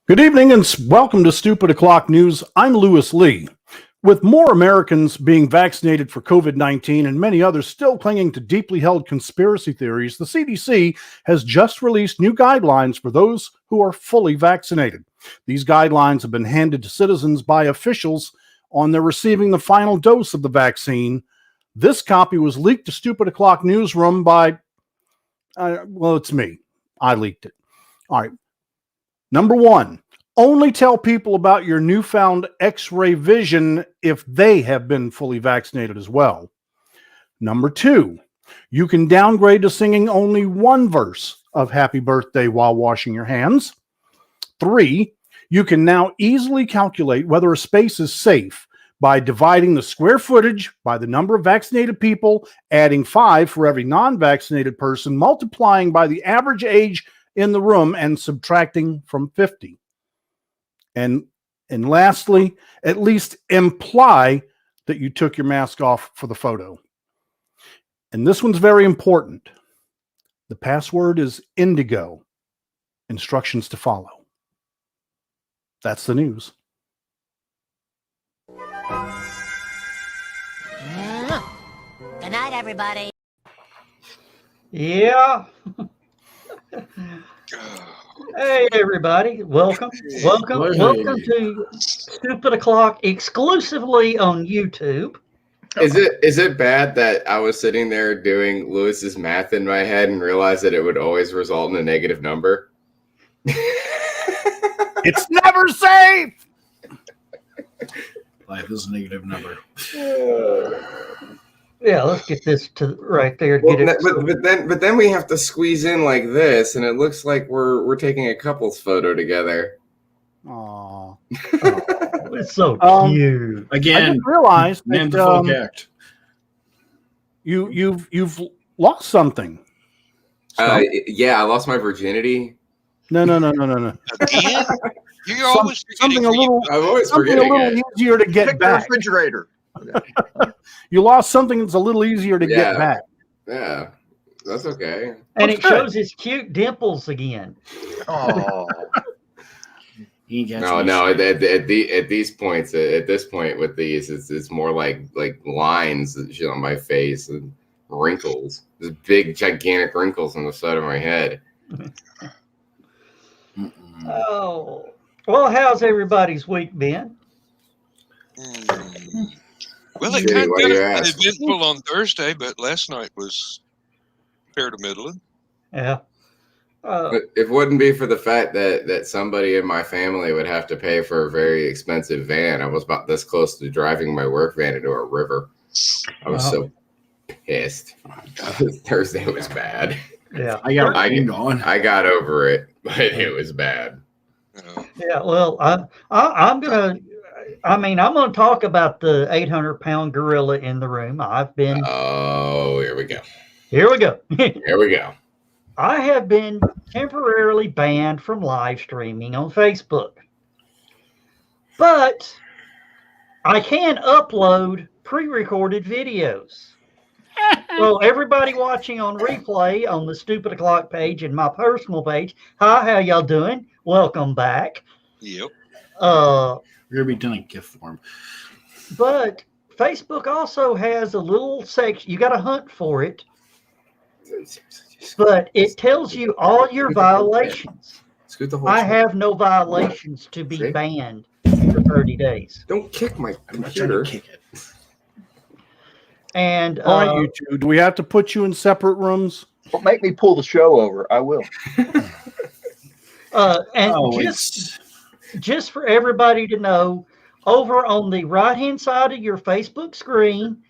Good evening and welcome to Stupid O'Clock News. I'm Lewis Lee. With more Americans being vaccinated for COVID-19 and many others still clinging to deeply held conspiracy theories, the CDC has just released new guidelines for those who are fully vaccinated. These guidelines have been handed to citizens by officials on their receiving the final dose of the vaccine. This copy was leaked to Stupid O'Clock Newsroom by, it's me. I leaked it. All right. Number one, only tell people about your newfound X-ray vision if they have been fully vaccinated as well. Number two, you can downgrade to singing only one verse of Happy Birthday while washing your hands. Three, you can now easily calculate whether a space is safe by dividing the square footage by the number of vaccinated people, adding 5 for every non-vaccinated person, multiplying by the average age in the room, and subtracting from 50. And lastly, at least imply that you took your mask off for the photo. And this one's very important. The password is indigo. Instructions to follow. That's the news. Good night, everybody. Yeah. Hey, everybody. Welcome to Stupid O'Clock exclusively on YouTube. Is it bad that I was sitting there doing Lewis's math in my head and realized that it would always result in a negative number? It's never safe! Life is a negative number. Yeah, let's get this to right there. Well, but then we have to squeeze in like this, and it looks like we're taking a couple's photo together. Aww. Oh, it's so cute. Again, I didn't realize man, the that folk act. you've lost something. Yeah, I lost my virginity. No. Again? You're always something a little. I'm always Something a forgetting little it. easier to get Pick the back. refrigerator. You lost something that's a little easier to get back. Yeah, that's okay. And That's it good. shows his cute dimples again. Oh, No. At these points, at this point with these, it's more like lines that shit on my face and wrinkles. There's big gigantic wrinkles on the side of my head. Oh, well, how's everybody's week been? Well, it Jimmy, kind of why got you ask? eventful on Thursday, but last night was fair to middling. Yeah. But if it wouldn't be for the fact that somebody in my family would have to pay for a very expensive van, I was about this close to driving my work van into a river. I was so pissed. Thursday was bad. Yeah. I got rain going. I got over it, but it was bad. Yeah. Well, I'm gonna talk about the 800-pound gorilla in the room. Oh, here we go. Here we go. Here we go. I have been temporarily banned from live streaming on Facebook, but I can upload pre-recorded videos. So everybody watching on replay on the Stupid O'Clock page and my personal page, hi, how y'all doing? Welcome back. Yep. We're gonna be done in gift form. But Facebook also has a little section. You got to hunt for it, but it tells you all your violations. Scoot the whole I shit. have no violations to be banned for 30 days. Don't kick my I'm not trying to computer. kick it. And all right, you two, do we have to put you in separate rooms? don't make me pull the show over. I will. Just for everybody to know, over on the right-hand side of your Facebook screen,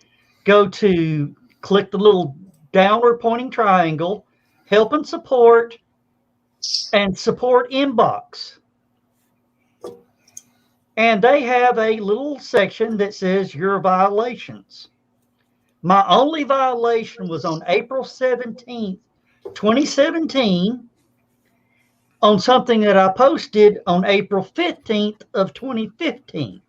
click the little downward pointing triangle, help and support, and support inbox. And they have a little section that says your violations. My only violation was on April 17th, 2017, on something that I posted on April 15th of 2015.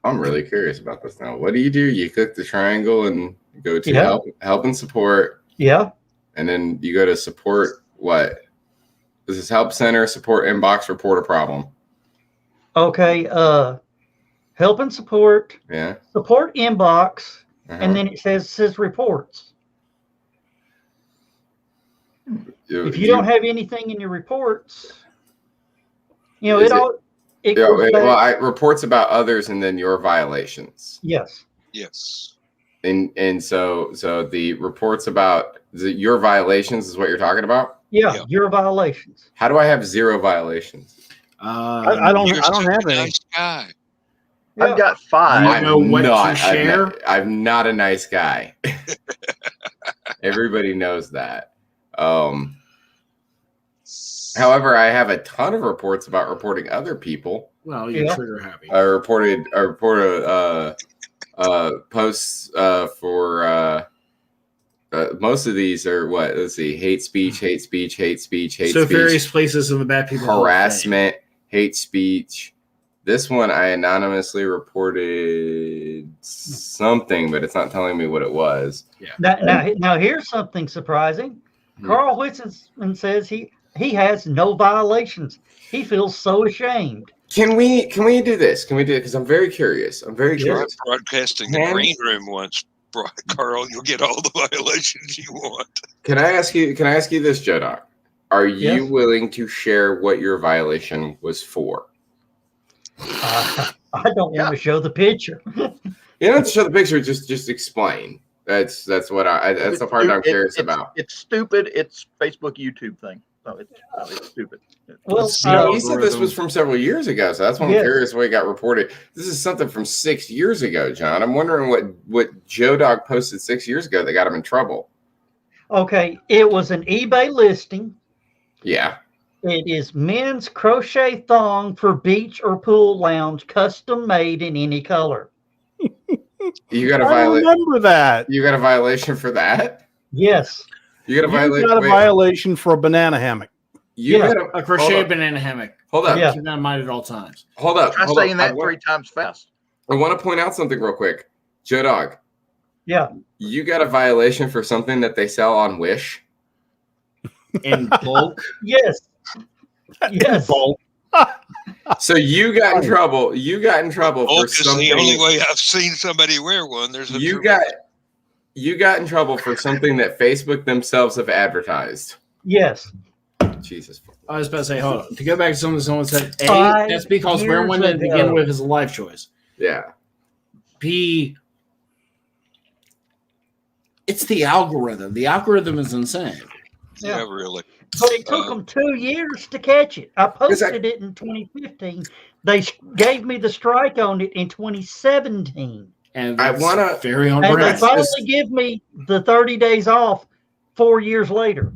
I'm really curious about this now. What do? You click the triangle and go to help and support. Yeah. And then you go to support what? This is help center, support inbox, report a problem. Okay, help and support, Yeah. support inbox, Uh-huh. and then it says reports. If you don't have anything in your reports, you know, Is it- it Yeah, goes back. reports about others and then your violations. Yes. Yes. And so the reports about your violations is what you're talking about? Yeah, Yeah. your violations. How do I have 0 violations? I don't You're have such a any. nice guy. Yeah. I've got Do 5. you know what to share? I'm not a nice guy. Everybody knows that. However, I have a ton of reports about reporting other people. Well, you're Yeah. trigger happy. I reported posts for most of these are what? Let's see, hate speech, So speech, various places in the bad people Hall of Fame. harassment, hate speech. This one I anonymously reported something, but it's not telling me what it was. Now here's something surprising. Hmm. Carl Whitson says he has no violations. He feels so ashamed. Can we do this? Can we do it? Because I'm very curious. I'm very Yes. Try curious. broadcasting the Can- green room once, Carl. You'll get all the violations you want. Can I ask you this, Joe Doc? Are you Yes. willing to share what your violation was for? I don't want to show the picture. You don't have to show the picture. Just explain. That's what that's the part I'm curious about. It's stupid. It's Facebook, YouTube thing. No, it's stupid. Well, He said this was from several years ago, so that's why I'm Yes. curious why it got reported. This is something from 6 years ago, John. I'm wondering what Joe Dog posted 6 years ago that got him in trouble. okay, it was an eBay listing. Yeah. It is men's crochet thong for beach or pool lounge, custom made in any color. You got a I remember that. You got a violation for that? Yes. You got a You violation. got a violation for a banana hammock. You Yeah. got A crochet banana hammock. Hold up. Yeah. Keep that in mind at all times. Hold up. Try hold up. saying that 3 times fast. I want to point out something real quick. Joe Dog, Yeah. you got a violation for something that they sell on Wish. In bulk. Yes. Yes. Bulk. So you got in trouble. You got in trouble Bulk for is something. the only way I've seen somebody wear one. There's a You got in trouble for something that Facebook themselves have advertised. Yes. Jesus. I was about to say, hold on. To go back to something someone said, A, 5 that's because wearing one years to begin ago. with is a life choice. Yeah. B, it's the algorithm. The algorithm is insane. Yeah, really. But it took them 2 years to catch it. I posted it in 2015. They gave me the strike on it in 2017. And I that's wanna- very on And they brand. finally give me the 30 days off 4 years later.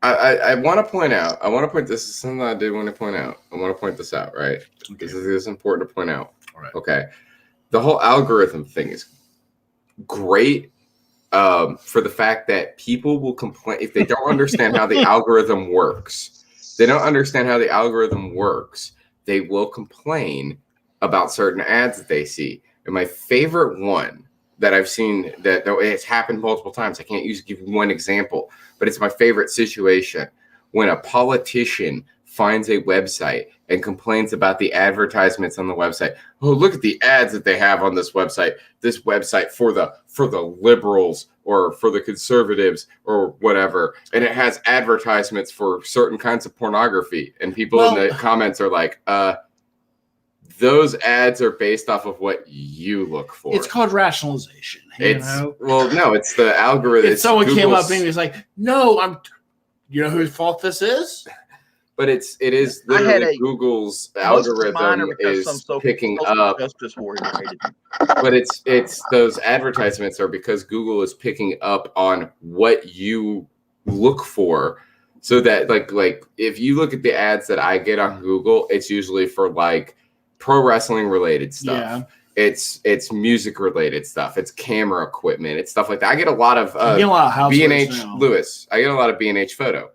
I want to point out. This is something I did want to point out. I want to point this out, right? This is important to point out. All right. Okay. The whole algorithm thing is great for the fact that people will complain if they don't understand how the algorithm works. They don't understand how the algorithm works. They will complain about certain ads that they see. And my favorite one that I've seen that it's happened multiple times. I can't give you one example, but it's my favorite situation when a politician finds a website and complains about the advertisements on the website. Oh, look at the ads that they have on this website. This website for the liberals or for the conservatives or whatever. And it has advertisements for certain kinds of pornography. And people in the comments are like, those ads are based off of what you look for. It's called rationalization. You know? Well, no, it's the algorithm. If someone came up and was like, "No, you know whose fault this is?" But it is literally Google's algorithm is picking up. Justice warrior hated me. But it's those advertisements are because Google is picking up on what you look for. So that like if you look at the ads that I get on Google, it's usually for like pro wrestling related stuff. Yeah. It's music related stuff. It's camera equipment. It's stuff like that. I get a lot of B&H Lewis. I get a lot of B&H Photo.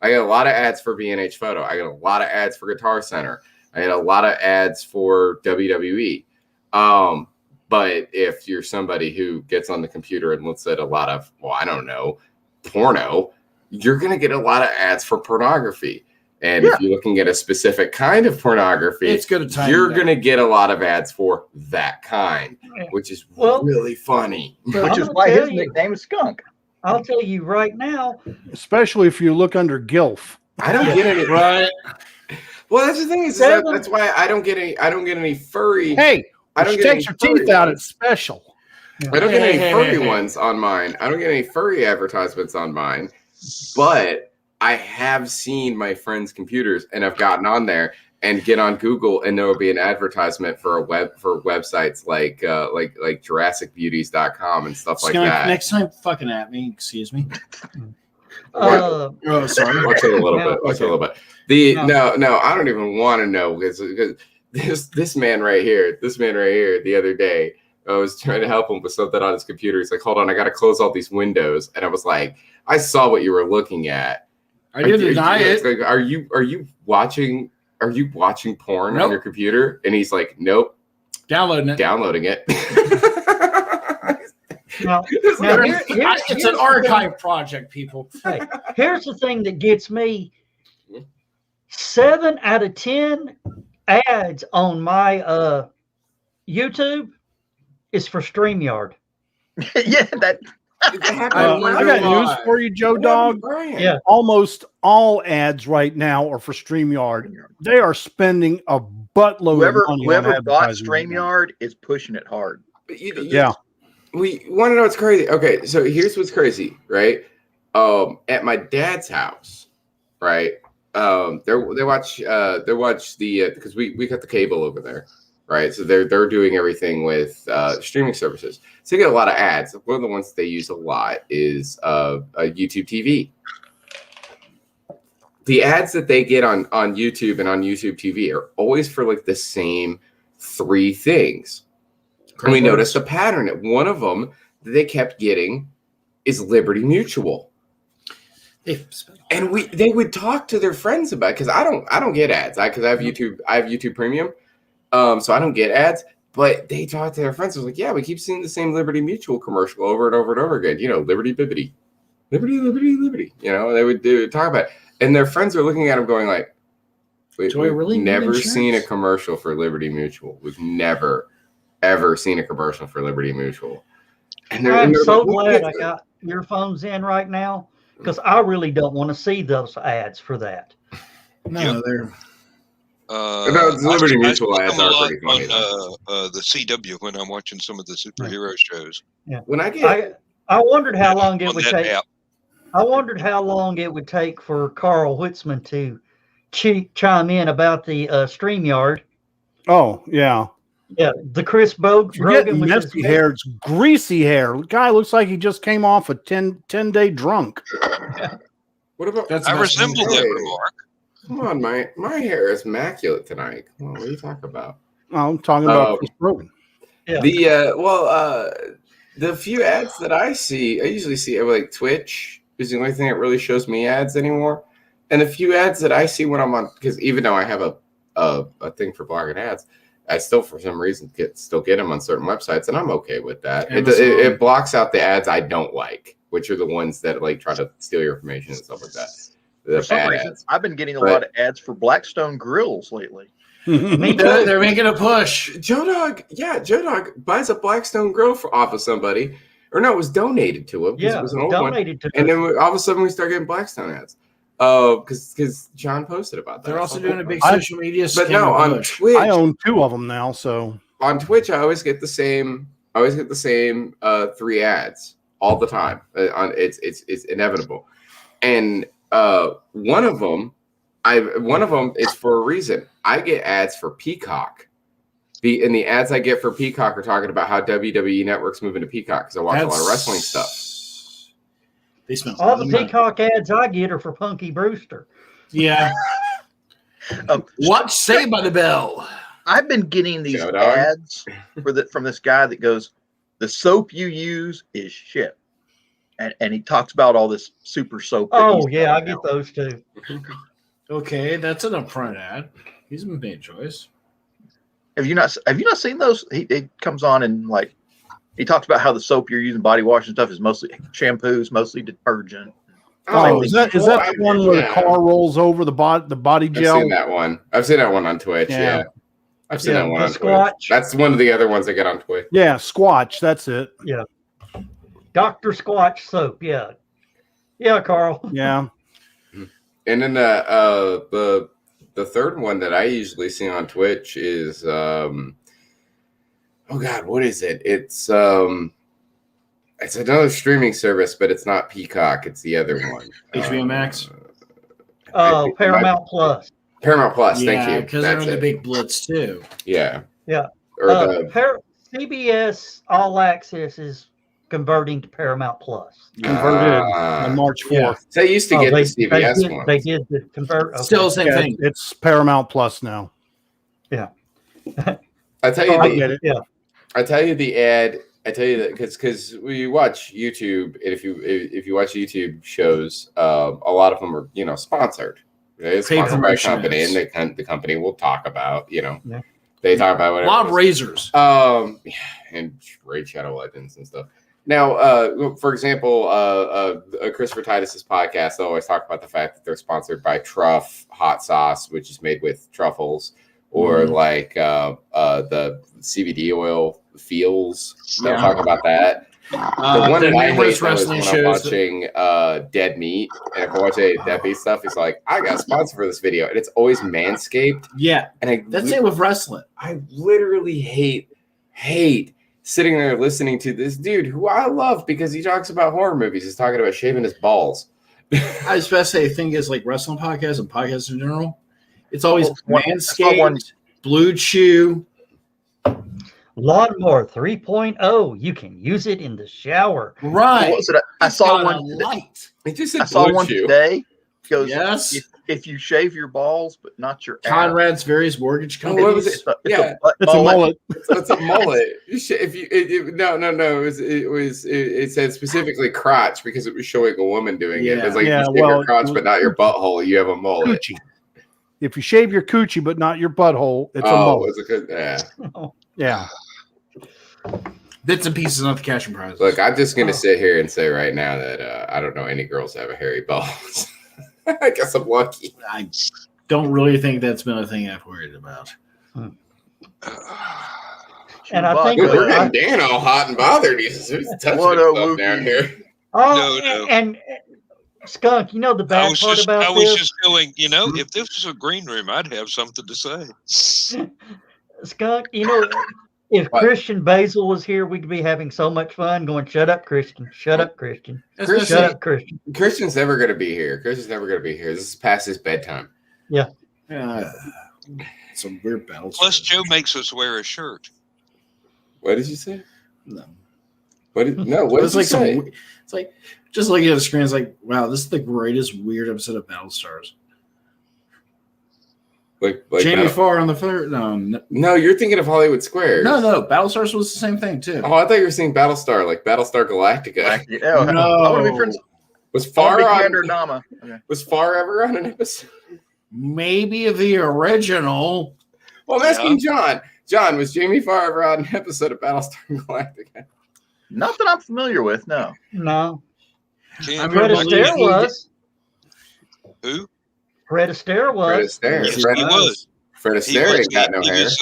I get a lot of ads for B&H Photo. I get a lot of ads for Guitar Center. I get a lot of ads for WWE. But if you're somebody who gets on the computer and looks at a lot of, well, I don't know, porno, you're going to get a lot of ads for pornography. And if you're looking at a specific kind of pornography, It's gonna time you're you going to get a lot of ads for that kind, which is really funny. Which is why his nickname is Skunk. I'll tell you right now. Especially if you look under GILF. I don't get it. Right. Well, that's the thing is that's why I don't get any furry. Hey, I don't she get takes any her teeth furry out. ones. It's special. I don't get any furry ones on mine. I don't get any furry advertisements on mine, but I have seen my friends' computers and I've gotten on there and get on Google and there will be an advertisement for websites like JurassicBeauties.com and stuff like that. Next time, fucking at me. Excuse me. Uh, Oh, sorry. Watch it a little bit. Watch it a little bit. No, I don't even want to know because this man right here, the other day, I was trying to help him with something on his computer. He's like, "Hold on, I got to close all these windows." And I was like, "I saw what you were looking at. I didn't deny it. Like, are you watching porn on your computer?" And he's like, "Nope, downloading it." Now, it's an archive project, people. Hey, here's the thing that gets me. 7 out of 10 ads on my YouTube is for StreamYard. Yeah, that. I got news for you, Joe Dog. Yeah. Almost all ads right now are for StreamYard. They are spending a buttload of money. Whoever bought StreamYard is pushing it hard. Yeah. We want to know what's crazy. Okay, so here's what's crazy, right? At my dad's house, right? They watch the because we got the cable over there, right? So they're doing everything with streaming services. So you get a lot of ads. One of the ones that they use a lot is YouTube TV. The ads that they get on YouTube and on YouTube TV are always for like the same 3 things. And we noticed a pattern. One of them that they kept getting is Liberty Mutual. And they would talk to their friends about it because I don't get ads because I have YouTube Premium, so I don't get ads. But they talk to their friends. I was like, yeah, we keep seeing the same Liberty Mutual commercial over and over and over again. You know, Liberty Bibbity, Liberty. You know, they would talk about it, and their friends are looking at them going like, we've really never seen a commercial for Liberty Mutual. We've never ever seen a commercial for Liberty Mutual. And I'm so glad I got earphones in right now because I really don't want to see those ads for that. No, they're Liberty Mutual ads are pretty funny. On the CW when I'm watching some of the superhero shows. Yeah. When I wondered how long it would take. App. I wondered how long it would take for Carl Whitzman to chime in about the StreamYard. Oh, yeah. Yeah, the Chris Brogan with messy hair. It's greasy hair. The guy looks like he just came off a 10-day drunk. What about? I resemble that remark. Come on, my hair is immaculate tonight. Come on, what are you talking about? I'm talking about Chris Brogan. Yeah. The few ads that I usually see like Twitch is the only thing that really shows me ads anymore. And the few ads that I see when I'm on, because even though I have a thing for blocking ads, I still, for some reason, get them on certain websites, and I'm okay with that. It blocks out the ads I don't like, which are the ones that like try to steal your information and stuff like that. For some reason, I've been getting a lot of ads for Blackstone grills lately. They're making a push. Joe Dog buys a Blackstone grill off of somebody, or no, it was donated to him. Yeah, it was an old donated one. to. And then all of a sudden we start getting Blackstone ads. Because John posted about that. They're also doing a big social media. But no, on Twitch, I own 2 of them now. So on Twitch, I always get the same. 3 ads all the time. It's inevitable, and one of them is for a reason. I get ads for Peacock. And the ads I get for Peacock are talking about how WWE Network's moving to Peacock because I watch a lot of wrestling stuff. They smell all the Peacock ads I get are for Punky Brewster. Yeah. Watch Saved by the Bell. I've been getting these ads from this guy that goes, "The soap you use is shit," and he talks about all this super soap. Oh yeah, I get those too. Okay, that's an upfront ad. He's a bad choice. Have you not seen those? He comes on and like. He talks about how the soap you're using, body wash and stuff, is mostly shampoos, mostly detergent. Oh, is that the one where the yeah. car rolls over the body gel? I've seen that one. I've seen that one on Twitch. Yeah. I've seen that one on Squatch. Twitch. That's one of the other ones I get on Twitch. Yeah, Squatch. That's it. Yeah. Dr. Squatch soap. Yeah. Yeah, Carl. Yeah. And then the third one that I usually see on Twitch is oh God, what is it? It's another streaming service, but it's not Peacock. It's the other one. HBO Max. Oh, Paramount Plus. Paramount Plus. Thank you. Because they're in the big blitz too. Yeah. Yeah. Or CBS All Access is converting to Paramount Plus. Converted on March 4th. Yeah. So I used to get the CBS one. They did the convert. Okay. Still the same thing. It's Paramount Plus now. Yeah. I tell you, I get it. Yeah. I tell you the ad. I tell you that because we watch YouTube, and if you watch YouTube shows, a lot of them are sponsored. It's sponsored by a company, and the company will talk about they talk about whatever. A lot of razors. And Raid Shadow Legends and stuff. Now, for example, Christopher Titus's podcast, they always talk about the fact that they're sponsored by Truff Hot Sauce, which is made with truffles, or like the CBD oil feels. They'll talk about that. The one that I hate is when I'm watching Dead Meat, and if I watch any Dead Meat stuff, it's like, I got sponsored for this video, and it's always Manscaped. Yeah, and that's it with wrestling. I literally hate sitting there listening to this dude who I love because he talks about horror movies. He's talking about shaving his balls. I was about to say, the thing is, like wrestling podcasts and podcasts in general, it's always Manscaped, Blue Chew. Lawnmower 3.0. You can use it in the shower. Right. What was it? I saw one. It just said I saw one Chew. today. It goes, yes. If you shave your balls, but not your Conrad's various mortgage companies. What was it? It's a mullet. It's a mullet. It said specifically crotch because it was showing a woman doing it. It's like if you shave your crotch but not your butthole, you have a mullet. Coochie. If you shave your coochie but not your butthole, it's a mullet. Yeah. Bits and pieces, not the cash and prizes. Look, I'm just gonna sit here and say right now that I don't know any girls that have a hairy balls. I guess I'm lucky. I don't really think that's been a thing I've worried about. And I think we're getting Dan all hot and bothered. He's touching himself down here. Oh, no. And Skunk, the bad part about this? I was just going, if this was a green room, I'd have something to say. Skunk, if Christian Basil was here, we could be having so much fun going, shut up, Christian. Shut up, Christian. Shut up, Christian. Christian's never going to be here. This is past his bedtime. Yeah. Some weird battles. Plus, Joe makes us wear a shirt. What did you say? No. What did you say? It's like, just looking at the screen, it's like, wow, this is the greatest weird episode of Battlestars. Like Jamie Farr on the third. No, you're thinking of Hollywood Squares. No, Battlestars was the same thing too. Oh, I thought you were saying Battlestar, like Battlestar Galactica. No, was Farr on? Was Farr ever on an episode? Maybe the original. Well, I'm asking John. John, was Jamie Farr ever on an episode of Battlestar Galactica? Not that I'm familiar with. No. Fred Astaire was. Who? Fred Astaire was. Fred Astaire. Fred Astaire ain't got no hair. He was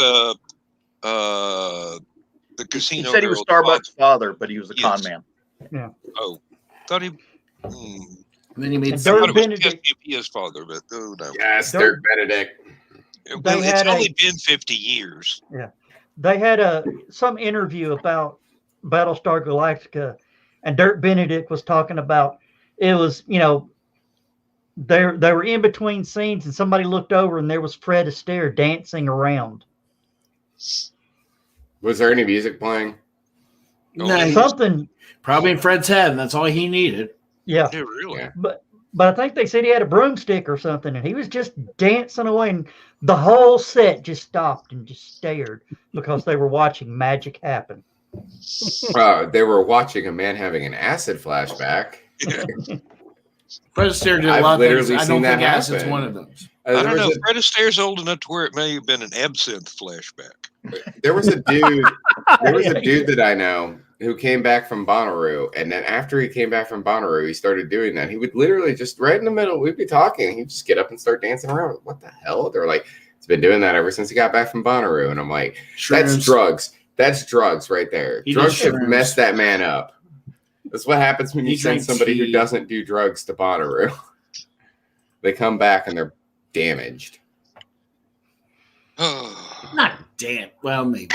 the casino. He said he was Starbucks' father, but he was a con man. Yeah. Oh, thought he. And then he made Dirk Benedict. His father, but no. Yes, Dirk Benedict. Well, it's only been 50 years. Yeah, they had some interview about Battlestar Galactica, and Dirk Benedict was talking about it was they were in between scenes, and somebody looked over, and there was Fred Astaire dancing around. Was there any music playing? No, something. Probably in Fred's head, and that's all he needed. Yeah. Yeah, really. Yeah. But I think they said he had a broomstick or something, and he was just dancing away, and the whole set just stopped and just stared because they were watching magic happen. They were watching a man having an acid flashback. Fred Astaire did a lot of things. I don't think acid's one of them. I don't know. Fred Astaire's old enough to where it may have been an absinthe flashback. There was a dude. There was a dude that I know who came back from Bonnaroo, and then after he came back from Bonnaroo, he started doing that. He would literally just right in the middle. We'd be talking. He'd just get up and start dancing around. What the hell? They're like, he's been doing that ever since he got back from Bonnaroo, and I'm like, that's drugs. That's drugs right there. Drugs have messed that man up. That's what happens when you send somebody who doesn't do drugs to Bonnaroo. They come back and they're damaged. Not damn. Well, maybe.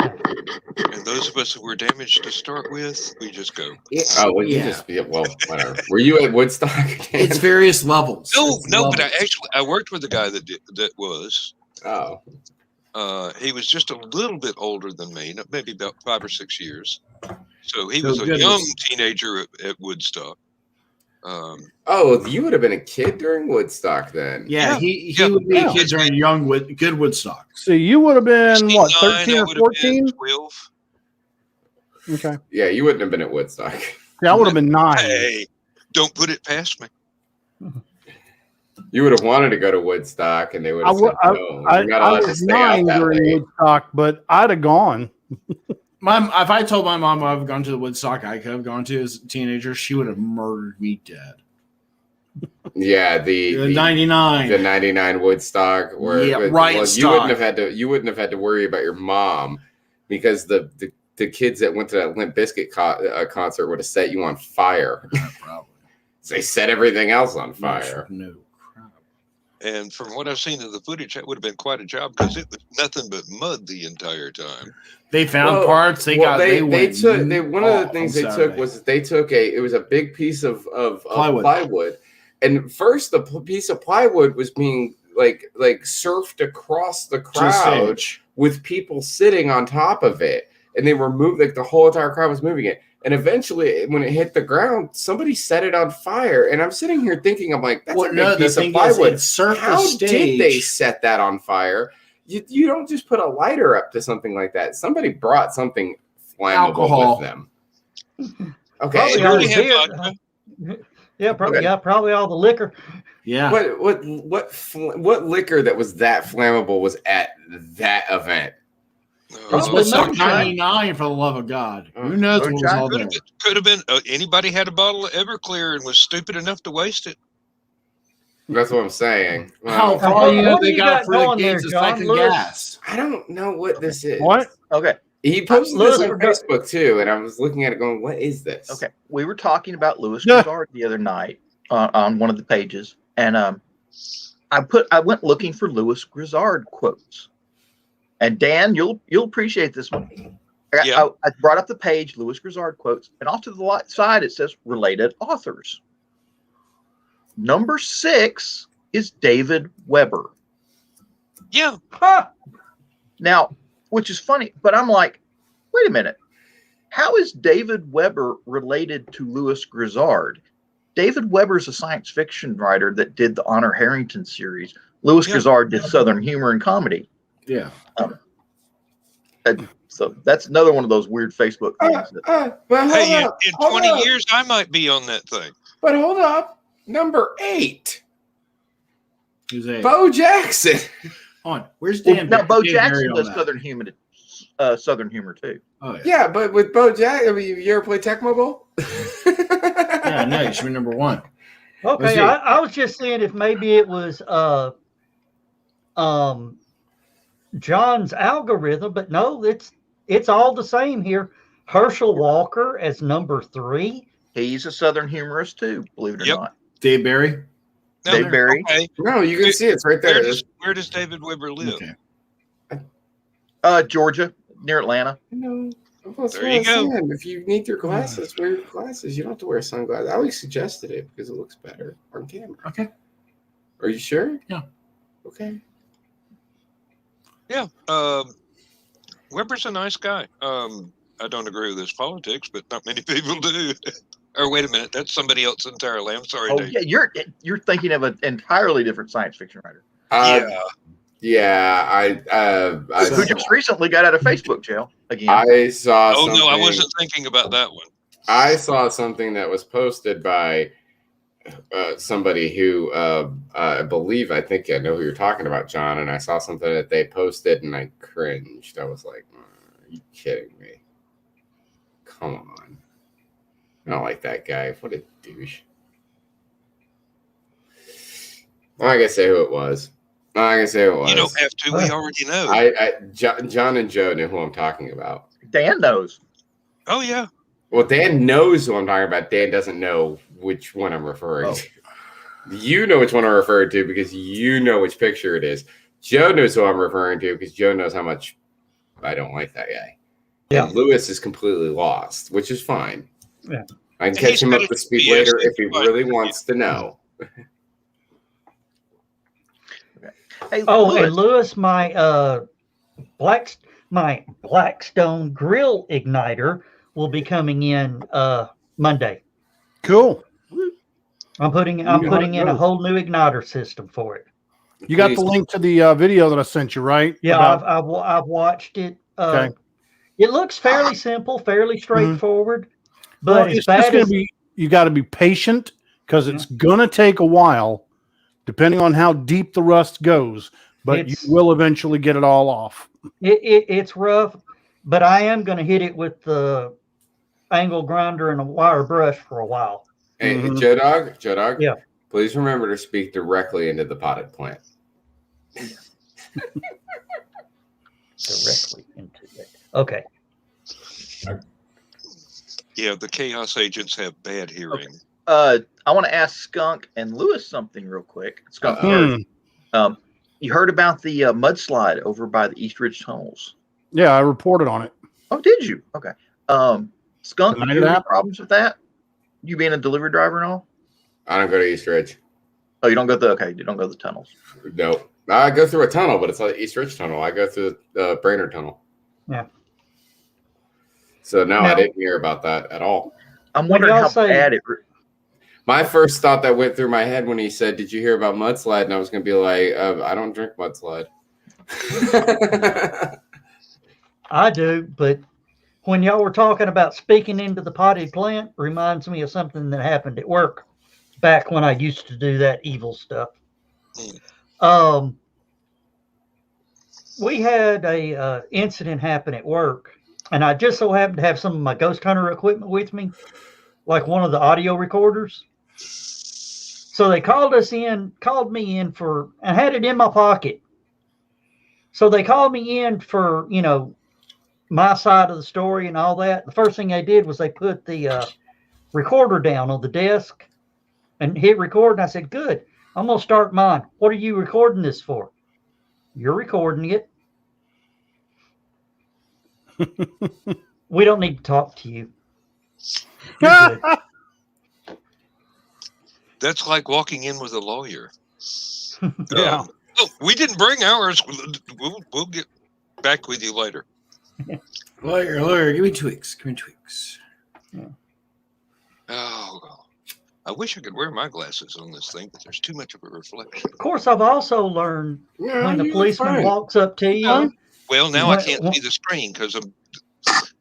And those of us who were damaged to start with, we just go. Yeah. Oh, well, well, whatever. Were you at Woodstock? It's various levels. No, but I worked with a guy that was. Oh. He was just a little bit older than me, maybe about 5 or 6 years. So he was a young teenager at Woodstock. You would have been a kid during Woodstock then. Yeah, he would be a kid during good Woodstock. So you would have been what, 13 or 14? 12. Okay. Yeah, you wouldn't have been at Woodstock. Yeah, I would have been 9. Hey, don't put it past me. You would have wanted to go to Woodstock, and they would have said, no, you're not allowed to stay out that late. Woodstock, but I'd have gone. If I told my mom I've gone to the Woodstock I could have gone to as a teenager, she would have murdered me dead. Yeah, the 99, the 99 Woodstock, where you wouldn't have had to worry about your mom because the kids that went to that Limp Bizkit concert would have set you on fire. Probably. So they set everything else on fire. No crap. And from what I've seen of the footage, that would have been quite a job because it was nothing but mud the entire time. They found parts. One of the things they took was it was a big piece of plywood. And first, the piece of plywood was being like surfed across the crowd with people sitting on top of it, and they were moving. Like the whole entire crowd was moving it. And eventually, when it hit the ground, somebody set it on fire. And I'm sitting here thinking, I'm like, that's a big piece of plywood. How did they set that on fire? You don't just put a lighter up to something like that. Somebody brought something flammable with them. Okay. Probably all the liquor. Yeah. What liquor that was that flammable was at that event? It's Woodstock 99, for the love of God. Who knows what was all there? Could have been anybody had a bottle of Everclear and was stupid enough to waste it. That's what I'm saying. How far they got for the gates of second gas? I don't know what this is. What? Okay. He posted this on Facebook too, and I was looking at it going, what is this? Okay. We were talking about Louis Grizzard the other night on one of the pages, and I went looking for Louis Grizzard quotes. And Dan, you'll appreciate this one. I brought up the page, Louis Grizzard quotes, and off to the side it says related authors. Number 6 is David Weber. Yeah. Now, which is funny, but I'm like, wait a minute. How is David Weber related to Louis Grizzard? David Weber is a science fiction writer that did the Honor Harrington series. Louis Grizzard did Southern humor and comedy. Yeah. So that's another one of those weird Facebook things. Hey, in 20 years, I might be on that thing. But hold up. Number 8. Who's 8? Bo Jackson. Where's Dan? Now, Bo Jackson does Southern humor too. Oh, yeah, but with Bo Jackson, you ever play Tecmo Bowl? Yeah, no, you should be number 1. Okay, I was just saying if maybe it was John's algorithm, but no, it's all the same here. Herschel Walker as number 3. He's a Southern humorist too, believe it or not. Dave Barry. Dave Barry. Okay. No, you can see it's right there. Where does David Weber live? Okay. Georgia, near Atlanta. No. There you go. If you need your glasses, wear your glasses. You don't have to wear sunglasses. I always suggested it because it looks better on camera. Okay. Are you sure? Yeah. Okay. Yeah. Weber's a nice guy. I don't agree with his politics, but not many people do. Or wait a minute, that's somebody else entirely. I'm sorry, Dave. Yeah, you're thinking of an entirely different science fiction writer. Who just recently got out of Facebook jail again. I saw. Oh no, I wasn't thinking about that one. I saw something that was posted by somebody who I think I know who you're talking about, John, and I saw something that they posted and I cringed. I was like, are you kidding me? Come on. I don't like that guy. What a douche. I'm not gonna say who it was. You don't have to. We already know. John and Joe knew who I'm talking about. Dan knows. Oh, yeah. Well, Dan knows who I'm talking about. Dan doesn't know which one I'm referring to. You know which one I'm referring to because you know which picture it is. Joe knows who I'm referring to because Joe knows how much I don't like that guy. Yeah. And Lewis is completely lost, which is fine. Yeah. I can catch him up to speed later if he really wants to know. Hey, and Lewis, my Blackstone grill igniter will be coming in Monday. Cool. I'm putting in a whole new igniter system for it. You got the link to the video that I sent you, right? Yeah, I've watched it. Okay. It looks fairly simple, fairly straightforward, but it's just going to be. You got to be patient because it's going to take a while, depending on how deep the rust goes. But you will eventually get it all off. It's rough, but I am going to hit it with the angle grinder and a wire brush for a while. Hey, Joe Dog. Yeah. Please remember to speak directly into the potted plant. Directly into it. Okay. Yeah, the Chaos Agents have bad hearing. Okay. I want to ask Skunk and Lewis something real quick. Skunk, you heard about the mudslide over by the East Ridge tunnels? Yeah, I reported on it. Oh, did you? Okay. Skunk, did you have any problems with that? You being a delivery driver and all? I don't go to East Ridge. Oh, you don't go you don't go to the tunnels. No. I go through a tunnel, but it's like East Ridge tunnel. I go through the Brainerd tunnel. Yeah. So no, I didn't hear about that at all. I'm wondering how bad it. My first thought that went through my head when he said, "Did you hear about mudslide?" and I was going to be like, "I don't drink mudslide." I do, but when y'all were talking about speaking into the potted plant, reminds me of something that happened at work back when I used to do that evil stuff. We had a incident happen at work, and I just so happened to have some of my ghost hunter equipment with me, like one of the audio recorders. So they called me in for, and had it in my pocket. So they called me in for, my side of the story and all that. The first thing they did was they put the recorder down on the desk and hit record. And I said, good, I'm going to start mine. What are you recording this for? You're recording it. We don't need to talk to you. You're good. That's like walking in with a lawyer. Yeah. We didn't bring ours. We'll get back with you later. Lawyer, give me tweaks. Yeah. Oh, I wish I could wear my glasses on this thing, but there's too much of a reflection. Of course, I've also learned when the policeman walks up to you. Well, now I can't see the screen because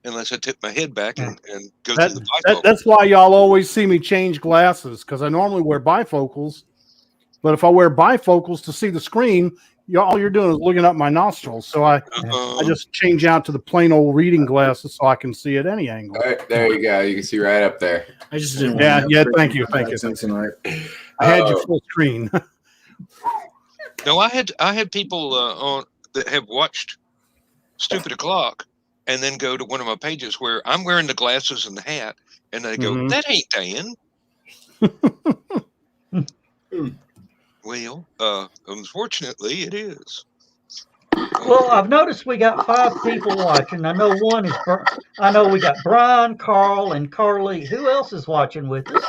unless I tip my head back and go through the bifocal. That's why y'all always see me change glasses, because I normally wear bifocals. But if I wear bifocals to see the screen, all you're doing is looking up my nostrils. So I just change out to the plain old reading glasses so I can see at any angle. Right, there you go. You can see right up there. I just didn't. Yeah. Thank you. I had you full screen. No, I had people on that have watched Stupid O'Clock and then go to one of my pages where I'm wearing the glasses and the hat, and they go, "That ain't Dan." Well, unfortunately, it is. Well, I've noticed we got 5 people watching. I know we got Brian, Carl, and Carly. Who else is watching with us?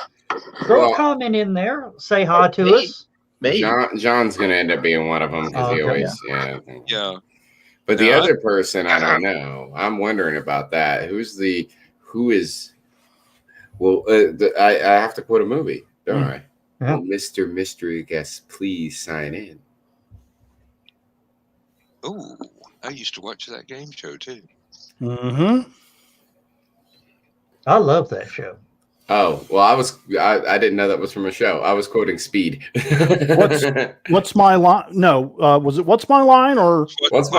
Throw a comment in there. Say hi to us. Me. John's going to end up being one of them because he always, Yeah. But the other person, I don't know. I'm wondering about that. Who is? Well, I have to quote a movie, don't I? Yeah. Will Mr. Mystery Guest please sign in? Oh, I used to watch that game show too. I love that show. Oh, well, I didn't know that was from a show. I was quoting Speed. What's my line? No, was it What's My Line or what's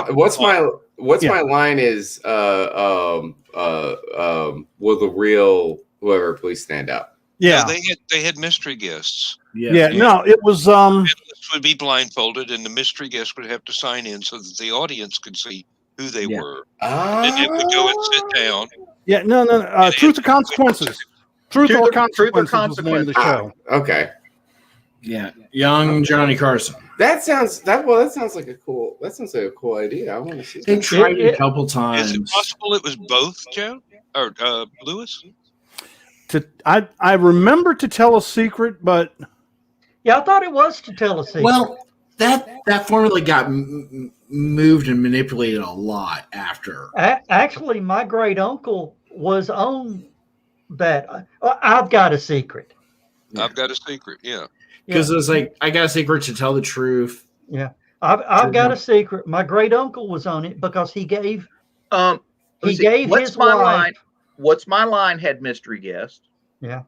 my line is will the real whoever please stand up. Yeah, they had mystery guests. Yeah, no, it was Panelists would be blindfolded, and the mystery guest would have to sign in so that the audience could see who they were. And then they would go and sit down. Yeah, no. Truth or Consequences. Truth or Consequences was the name of the show. Okay. Yeah, young Johnny Carson. That sounds like a cool idea. I want to see. They tried it a couple times. Is it possible it was both, Joe or Lewis? I remember To Tell a Secret, but Yeah, I thought it was To Tell a Secret. Well, that formula got moved and manipulated a lot after. Actually, my great uncle was on that. I've Got a Secret. Yeah. I've Got a Secret. Yeah. Because it was like, I got a secret to tell the truth. Yeah. I've Got a Secret. My great uncle was on it because he gave his wife. What's My Line had mystery guest. Yeah.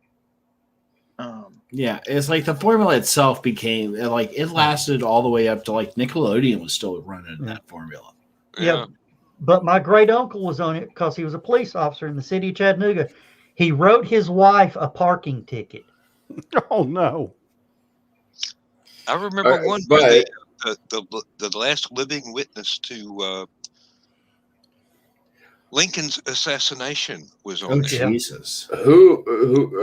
Yeah, it's like the formula itself became like it lasted all the way up to like Nickelodeon was still running that formula. Yeah. But my great uncle was on it because he was a police officer in the city of Chattanooga. He wrote his wife a parking ticket. Oh no. I remember one where the last living witness to Lincoln's assassination was on there. Jesus. Who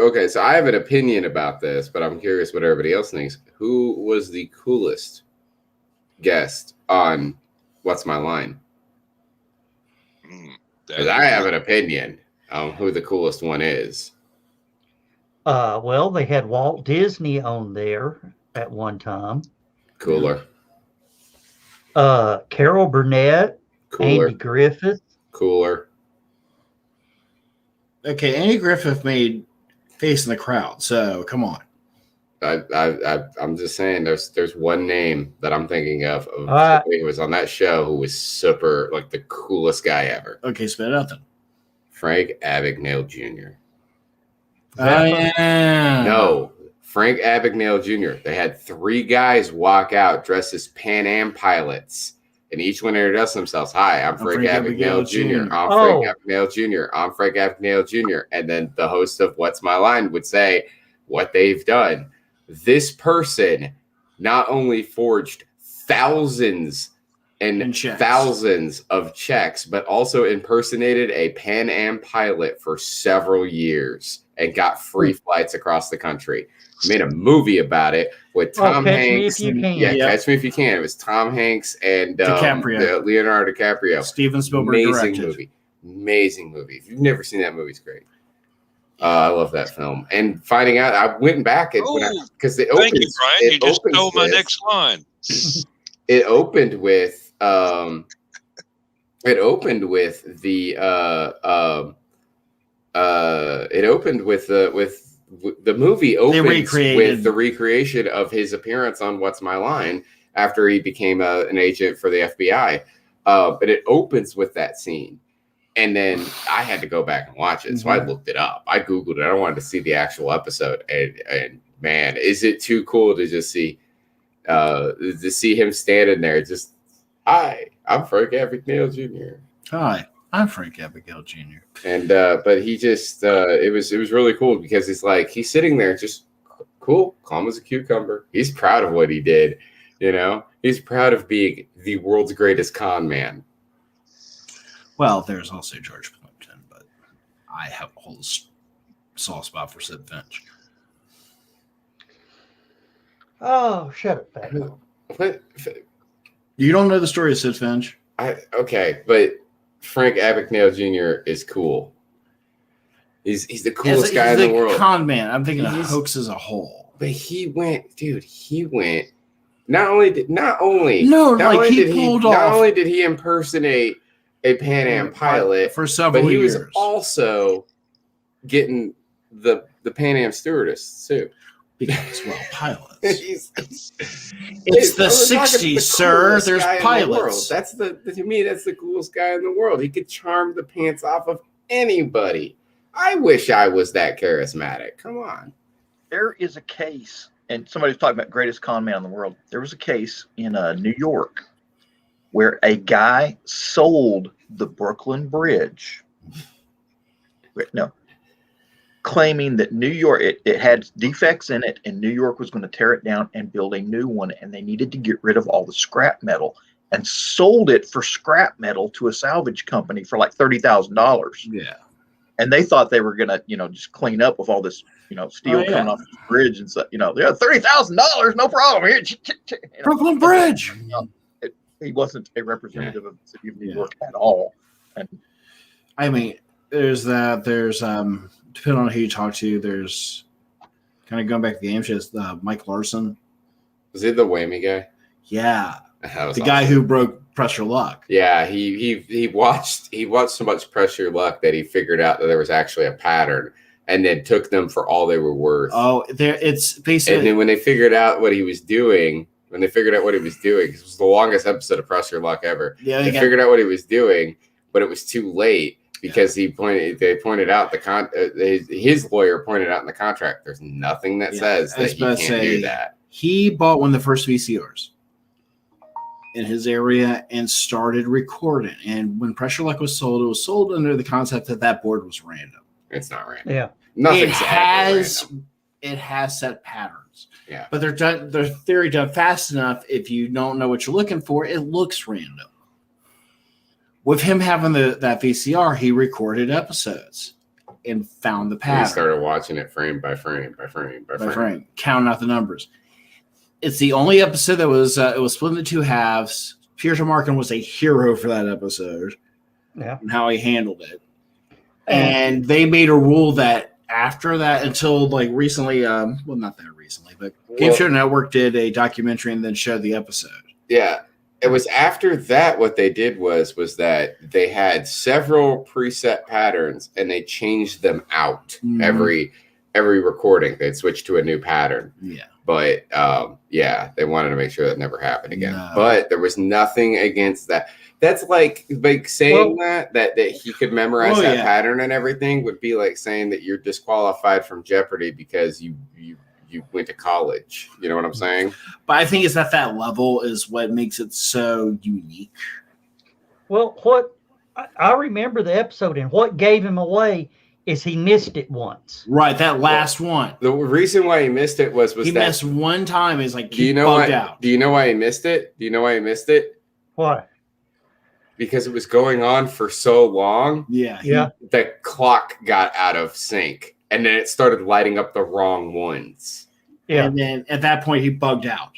okay, so I have an opinion about this, but I'm curious what everybody else thinks. Who was the coolest guest on What's My Line? Because I have an opinion on who the coolest one is. Well, they had Walt Disney on there at one time. Cooler. Carol Burnett, Cooler. Andy Griffith. Cooler. Okay, Andy Griffith made Face in the Crowd, so come on. I'm just saying there's one name that I'm thinking of somebody who was on that show who was super, like, the coolest guy ever. Okay, spit it out then. Frank Abagnale Jr. Yeah. No, Frank Abagnale Jr. They had 3 guys walk out dressed as Pan Am pilots, and each one introduced themselves. Hi, I'm Frank Abagnale Jr. I'm Frank Abagnale Jr. I'm Frank Abagnale Jr. And then the host of What's My Line would say what they've done. This person not only forged thousands and thousands of checks, but also impersonated a Pan Am pilot for several years and got free flights across the country. Made a movie about it with Tom Hanks. Catch Me If You Can. It was Tom Hanks and Leonardo DiCaprio. Steven Spielberg directed. Amazing movie. If you've never seen that movie, it's great. I love that film. And finding out, I went back and because it opens. Thank you, Brian. You just stole my next line. It opened with the movie opens with the recreation of his appearance on What's My Line after he became an agent for the FBI. But it opens with that scene. And then I had to go back and watch it. So I looked it up. I Googled it. I wanted to see the actual episode. And man, is it too cool to just see him standing there just, hi, I'm Frank Abagnale Jr. Hi, I'm Frank Abagnale Jr. And but he just it was really cool because it's like he's sitting there just cool, calm as a cucumber. He's proud of what he did, you know. He's proud of being the world's greatest con man. Well, there's also George Plimpton, but I have a whole soft spot for Sid Finch. Oh, shut up, Pat. You don't know the story of Sid Finch? Okay, but Frank Abagnale Jr. is cool. He's the coolest guy in the world. Con man. I'm thinking of hoax as a whole. But he went. Not only did he impersonate a Pan Am pilot for several years, but he was also getting the Pan Am stewardess too. Because, well, pilots. It's the 60s, sir. There's pilots. To me, that's the coolest guy in the world. He could charm the pants off of anybody. I wish I was that charismatic. Come on. There is a case, and somebody's talking about greatest con man in the world. There was a case in New York where a guy sold the Brooklyn Bridge. No, claiming that New York, it had defects in it, and New York was going to tear it down and build a new one, and they needed to get rid of all the scrap metal, and sold it for scrap metal to a salvage company for like $30,000. Yeah. And they thought they were gonna, just clean up with all this, steel coming off the bridge and stuff. $30,000, no problem. Here, Brooklyn Bridge. He wasn't a representative of the city of New York at all. And I mean, there's that. There's depending on who you talk to. There's kind of going back to the game shows. Mike Larson. Was he the whammy guy? Yeah, the guy who broke Pressure Luck. Yeah, he watched so much Pressure Luck that he figured out that there was actually a pattern, and then took them for all they were worth. Oh, it's basically. And then when they figured out what he was doing, it was the longest episode of Pressure Luck ever. Yeah, they figured out what he was doing, but it was too late because they pointed out his lawyer pointed out in the contract. There's nothing that says that he can't do that. He bought one of the first VCRs in his area and started recording. And when Pressure Luck was sold, it was sold under the concept that board was random. It's not random. Yeah, It has set patterns. Yeah, but their theory done fast enough. If you don't know what you're looking for, it looks random. With him having that VCR, he recorded episodes and found the pattern. He started watching it frame by frame, counting out the numbers. It's the only episode that was it was split into two halves. Peter Markin was a hero for that episode. Yeah, and how he handled it. And they made a rule that after that, until like recently, not that recently, but Game Show Network did a documentary and then showed the episode. Yeah. It was after that what they did was that they had several preset patterns and they changed them out every recording. They'd switch to a new pattern. Yeah. But they wanted to make sure that never happened again. No. But there was nothing against that. That's like saying that he could memorize that pattern and everything would be like saying that you're disqualified from Jeopardy because you went to college. You know what I'm saying? But I think it's at that level is what makes it so unique. Well, what I remember the episode, and what gave him away is he missed it once. Right, that last one. The reason why he missed it was he missed one time. He's like, do you know why? Do you know why he missed it? Why? Because it was going on for so long. Yeah. The clock got out of sync. And then it started lighting up the wrong ones. Yeah. And then at that point he bugged out.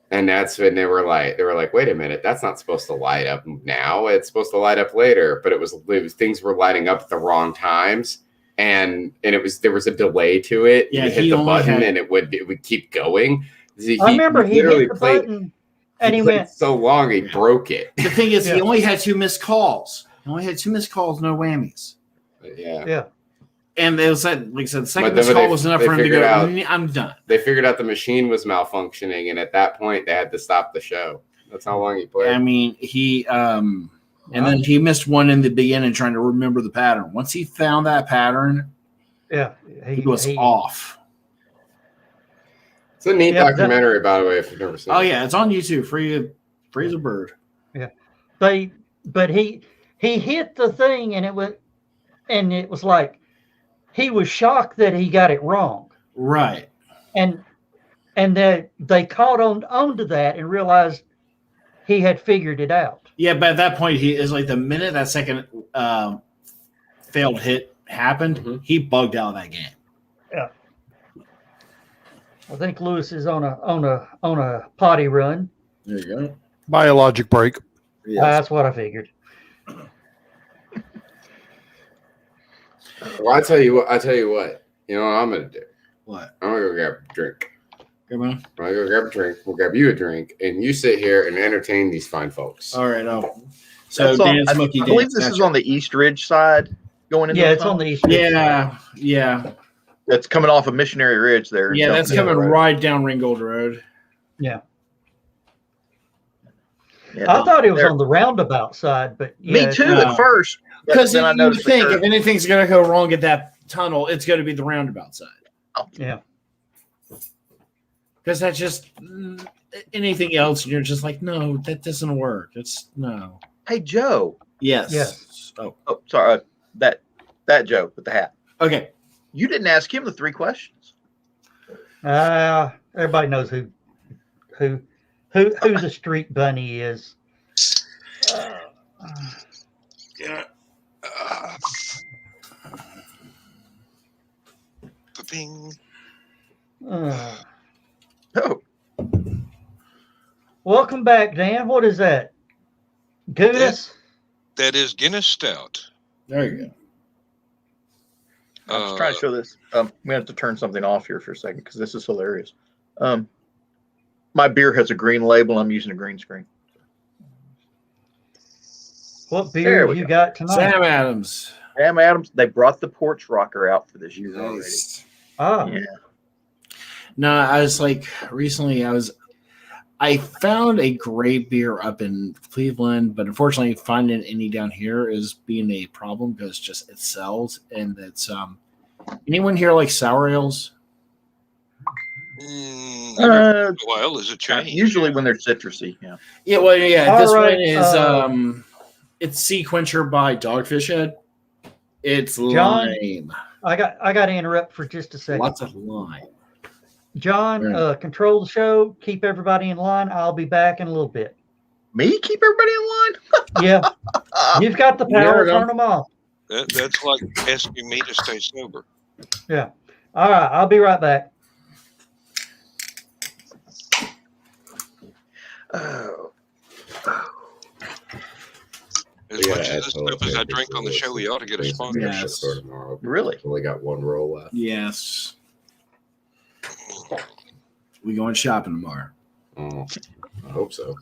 And that's when they were like, wait a minute, that's not supposed to light up now. It's supposed to light up later. But it was things were lighting up at the wrong times. And there was a delay to it. Yeah, you hit the button and it would keep going. I remember he hit the button and he went so long he broke it. The thing is, he only had 2 missed calls. No whammies. Yeah. And they said, like I said, the second missed call was enough for him to go, I'm done. They figured out the machine was malfunctioning, and at that point, they had to stop the show. That's how long he played. I mean, and then he missed one in the beginning trying to remember the pattern. Once he found that pattern, he was off. It's a neat documentary, by the way, if you've never seen it. Oh, yeah, it's on YouTube, free as a bird. Yeah. But he hit the thing, and it was like, he was shocked that he got it wrong. Right. And that they caught on to that and realized he had figured it out. Yeah, but at that point, he is like the minute that second failed hit happened, he bugged out of that game. Yeah. I think Lewis is on a potty run. There you go. Biologic break. Yes. That's what I figured. Well, I tell you what. You know what I'm gonna do? What? I'm gonna go grab a drink. Come on. I'm gonna go grab a drink. We'll grab you a drink, and you sit here and entertain these fine folks. All right. So Dan Smokey I believe this is on the East Ridge side going into. Yeah, it's on the East Ridge. Yeah. That's coming off of Missionary Ridge there. Yeah, that's coming right down Ringgold Road. Yeah. Yeah, I thought it was there- on the roundabout side, but Me yeah, too no. at first. but Because then I you noticed the think curve. if anything's going to go wrong at that tunnel, it's going to be the roundabout side. yeah. Because that's just anything else, you're just like, no, that doesn't work. It's no. Hey Joe. Yes. Yes. Oh, Oh, sorry. That Joe with the hat. okay. You didn't ask him the 3 questions. Everybody knows who the street bunny is. Yeah. Bing. Oh, Welcome back, Dan. What is that? Guinness? That is Guinness Stout. There you go. I'm just trying to show this. We have to turn something off here for a second because this is hilarious. My beer has a green label. I'm using a green screen. What There beer we you go. got tonight? Sam Adams. Sam Adams, they brought the porch rocker out for this year Nice. Ah, already. Yeah. No, I was like recently. I found a great beer up in Cleveland, but unfortunately, finding any down here is being a problem because just it sells, and it's anyone here like sour ales? Uh, Well, is a change. usually when they're citrusy. Yeah. Yeah, well, yeah. All This right, one is it's Sea Quencher by Dogfish Head. It's John? lime, I got to interrupt for just a second. lots of lime. John, Yeah. control the show. Keep everybody in line. I'll be back in a little bit. Me keep everybody in line? Yeah, you've got the There power. we go. Turn them off. That's like asking me to stay sober. Yeah. All right, I'll be right back. Oh. As We gotta much add of this toilet stuff as I paper drink to on the this. show, we ought to get a Things sponsor. are Yes. gonna start tomorrow. Really? Only got one roll left. Yes, we going shopping tomorrow. Oh, I hope so.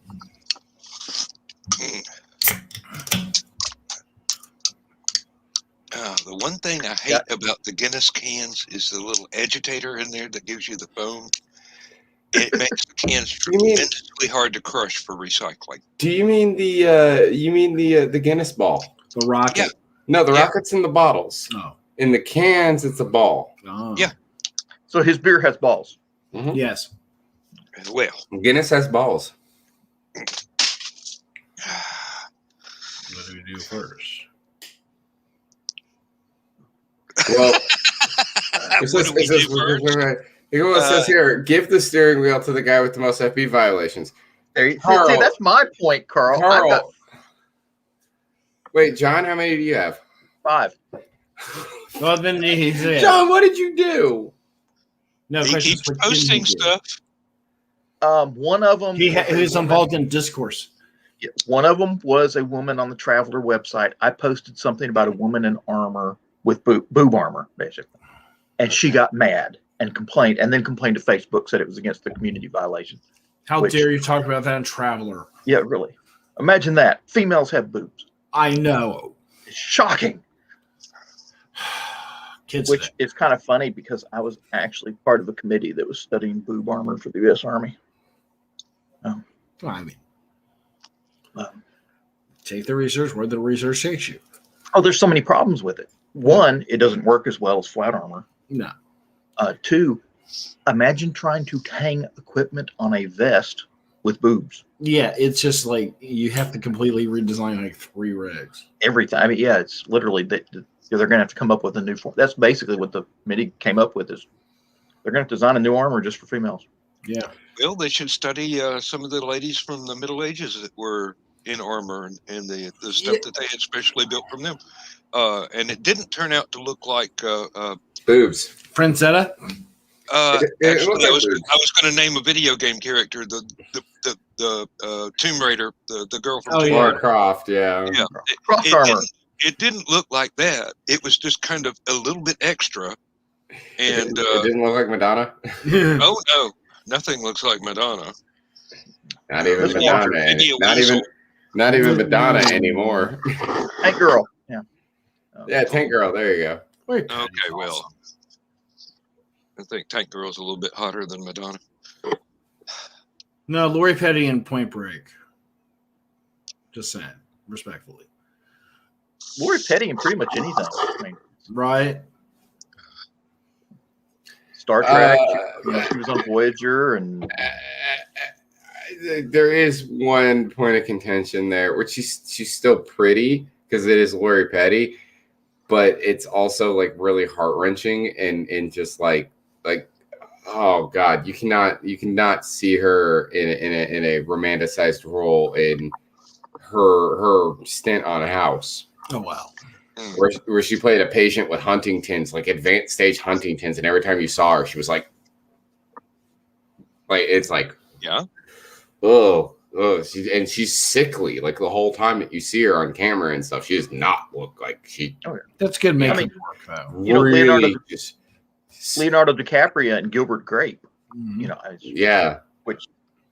The one thing I hate about the Guinness cans is the little agitator in there that gives you the foam. It makes the cans You mean- tremendously hard to crush for recycling. Do you mean the Guinness ball? The rocket. Yeah. No, the Yeah. rocket's in the bottles. Oh. In the cans, it's a ball. Oh. Yeah. So his beer has balls. Mhm. Yes. Well, Guinness has balls. What do we do first? Well, what do we do first? it says here, give the steering wheel to the guy with the most FB violations. There you Carl. see, that's my point, Carl. I've got Carl. Wait, John, how many do you have? 5. Well, then he's John, what did you do? no He questions. keeps What didn't posting he do? One of them. He was involved in discourse. One of them was a woman on the Traveler website. I posted something about a woman in armor with boob armor, basically, and she got mad and complained, and then complained to Facebook, said it was against the community violation. How Which- dare you talk about that in Traveler? Yeah, really. Imagine that. Females have boobs. I know. It's shocking. Kids. Which today. is kind of funny because I was actually part of a committee that was studying boob armor for the U.S. Army. Well, I mean, Um, take the research where the research takes you. Oh, there's so many problems with it. One, it doesn't work as well as flat armor. No. 2, imagine trying to hang equipment on a vest with boobs. Yeah, it's just like you have to completely redesign like 3 rigs. Everything. I mean, yeah, it's literally they're going to have to come up with a new form. That's basically what the committee came up with. Is they're going to design a new armor just for females. Yeah. Well, they should study some of the ladies from the Middle Ages that were in armor and the stuff that they had specially built from them. And it didn't turn out to look like Boobs. Francetta? It looked actually, like boobs. I was going to name a video game character, the Tomb Raider, the girl from Oh, Tomb yeah. Raider. Lara Croft, yeah. Yeah. Cross It armor. it didn't look like that. It was just kind of a little bit extra. And It didn't look like Madonna. oh no, nothing looks like Madonna. Not even Let's Madonna. Maybe a Not weasel. even. Not even Madonna anymore. Tank girl. Yeah. Yeah, Tank Girl. There you go. Wait. Okay, well, I think Tank Girl's a little bit hotter than Madonna. No, Lori Petty and Point Break. Just saying, respectfully. Lori Petty in pretty much anything. I mean, Right. Star Trek. She was on Voyager, and there is one point of contention there, which she's still pretty because it is Lori Petty, but it's also like really heart wrenching and just like oh god, you cannot see her in a romanticized role in her stint on House. Oh wow. Where she played a patient with Huntington's, like advanced stage Huntington's, and every time you saw her, she was like it's like Yeah. She's sickly like the whole time that you see her on camera and stuff. She does not look like she. That's good making I mean, work though. you know, Really Leonardo DiCaprio and Gilbert Grape. Mhm. You know, yeah. which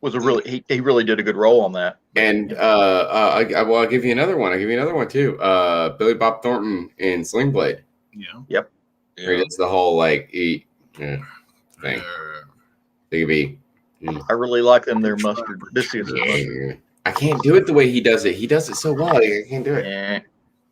was a really he really did a good role on that. And I'll give you another one. I'll give you another one too. Billy Bob Thornton in Sling Blade. Yeah. It's the whole like eat thing. They could be. I really like them. Their mustard. This is mustard. I can't do it the way he does it. He does it so well. I can't do it. Eh.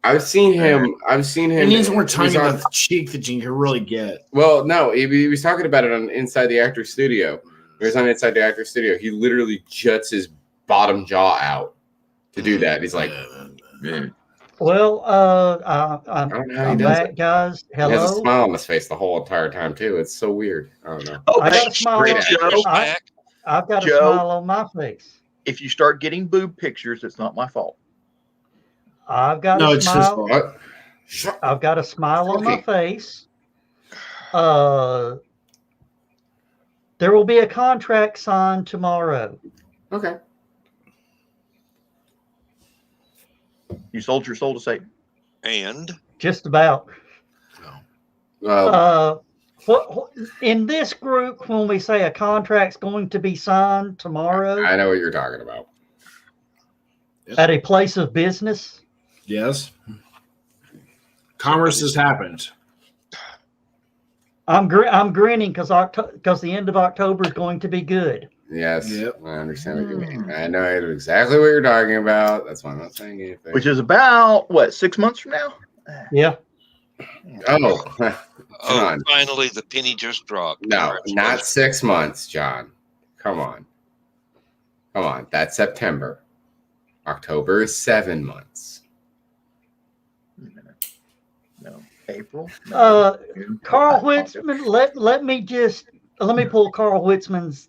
I've seen him. It needs more time he's on on- the cheek that you can really get. Well, no, he was talking about it on Inside the Actor's Studio. He was on Inside the Actor's Studio. He literally juts his bottom jaw out to do that. He's like, Well, I don't know how he I'm does back, it. guys. He has a Hello. smile on his face the whole entire time too. It's so weird. I don't know. Oh, I got hey, a smile. great On, Joe, I've got a Joe. smile on my face. if you start getting boob pictures, it's not my fault. I've got No, a it's his smile. fault. What? I've got a smile on my Okay. face. There will be a contract signed tomorrow. Okay. You sold your soul to Satan. And Just about. Well, What in this group when we say a contract's going to be signed tomorrow I know what you're talking about. at a place of business? Yes. Commerce has happened. I'm grinning because the end of October is going to be good. Yes, Yep. I understand what you mean. I know exactly what you're talking about. That's why I'm not saying anything. Which is about what, 6 months from now? Yeah. oh, John. finally the penny just dropped. No, not 6 months, John. Come on. That's September. October is 7 months. No, April. June, Carl July, Whitzman, let me pull Carl Whitzman's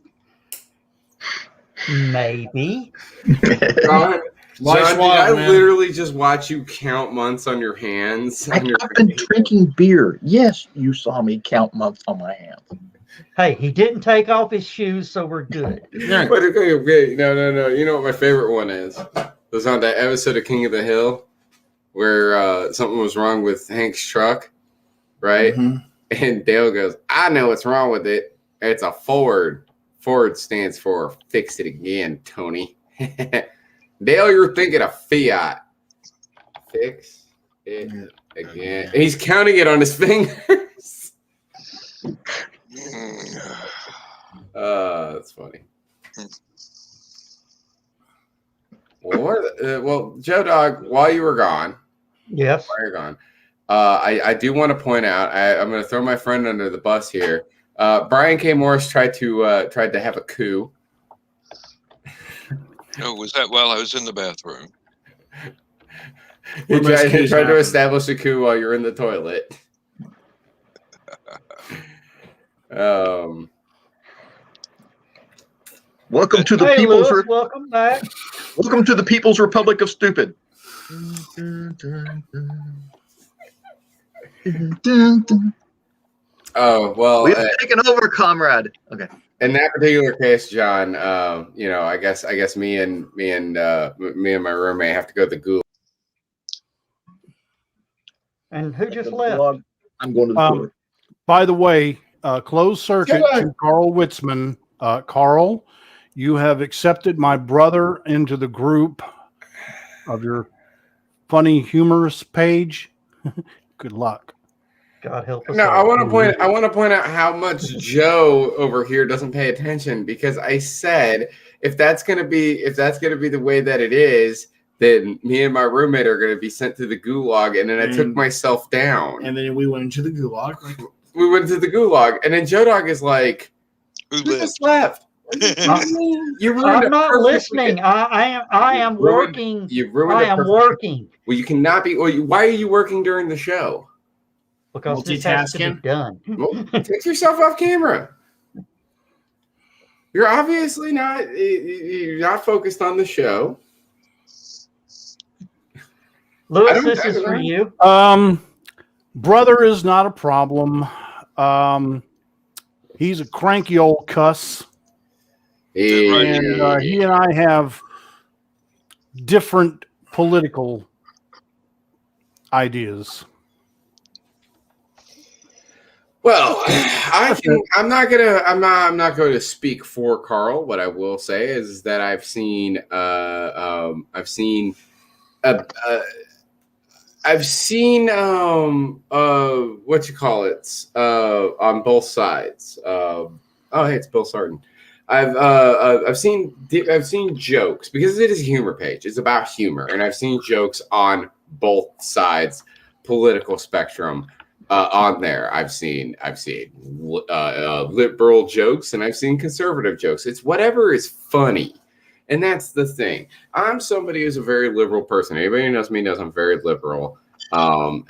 maybe. John, Life's did wild, I man. literally just watch you count months on your hands? I've been drinking beer. Yes, you saw me count months on my hands. Hey, he didn't take off his shoes, so we're good. But okay, no. You know what my favorite one is? It was on that episode of King of the Hill where something was wrong with Hank's truck, right? Mhm. And Dale goes, I know what's wrong with it. It's a Ford. Ford stands for fix it again, Tony. Dale, you're thinking of Fiat. Fix it again. And he's counting it on his fingers. That's funny. Well, Joe Dog, while you were gone, Yes. I do want to point out. I'm going to throw my friend under the bus here. Brian K. Morris tried to have a coup. Oh, was that while I was in the bathroom? He tried to happened? establish a coup while you're in the toilet. Welcome to the Hey, People's Lewis, welcome back. Welcome to the People's Republic of Stupid. Oh well. We've taken over, comrade. Okay. In that particular case, John, I guess me and my roommate have to go to the ghoul. And who just left? I'm going to the toilet. By the way, closed circuit to Carl Whitzman. Carl, you have accepted my brother into the group of your funny humorous page. Good luck. God help us. No, I all. want to point out how much Joe over here doesn't pay attention because I said if that's gonna be the way that it is, then me and my roommate are going to be sent to the gulag. And then I took myself down. And then we went into the gulag. Like, we went to the gulag. And then Joe Dog is like, who just left? You ruined I'm not listening. I am working. You ruined I am working. Well, you cannot be. Well, why are you working during the show? Because this has to be done. Well, take yourself off camera. You're obviously not. You're not focused on the show. Lewis, this is for you. Brother is not a problem. He's a cranky old cuss. And he and I have different political ideas. Well, I'm not going to speak for Carl. What I will say is that I've seen what you call it on both sides. Oh, hey, it's Bill Sarton. I've seen jokes because it is a humor page. It's about humor, and I've seen jokes on both sides political spectrum on there. I've seen liberal jokes and I've seen conservative jokes. It's whatever is funny. And that's the thing. I'm somebody who's a very liberal person. Anybody who knows me knows I'm very liberal. I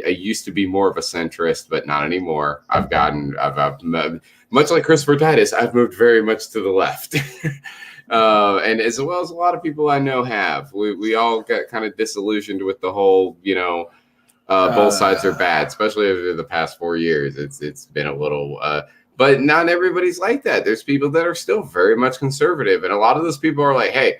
used to be more of a centrist, but not anymore. I've much like Christopher Titus, I've moved very much to the left. And as well as a lot of people I know have. We all got kind of disillusioned with the whole, both sides are bad, especially over the past 4 years. It's been a little but not everybody's like that. There's people that are still very much conservative. And a lot of those people are like, hey,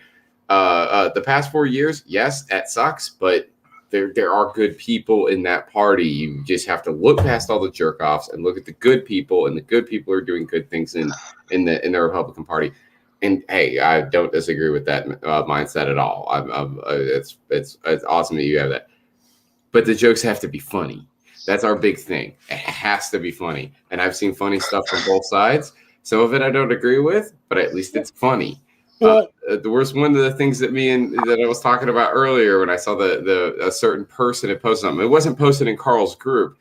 the past 4 years, yes, that sucks, but there are good people in that party. You just have to look past all the jerk offs and look at the good people, and the good people are doing good things in the Republican Party. And hey, I don't disagree with that mindset at all. It's awesome that you have that, but the jokes have to be funny. That's our big thing. It has to be funny. And I've seen funny stuff from both sides. Some of it I don't agree with, but at least it's funny. The worst one of the things that I was talking about earlier when I saw a certain person had posted something. It wasn't posted in Carl's group,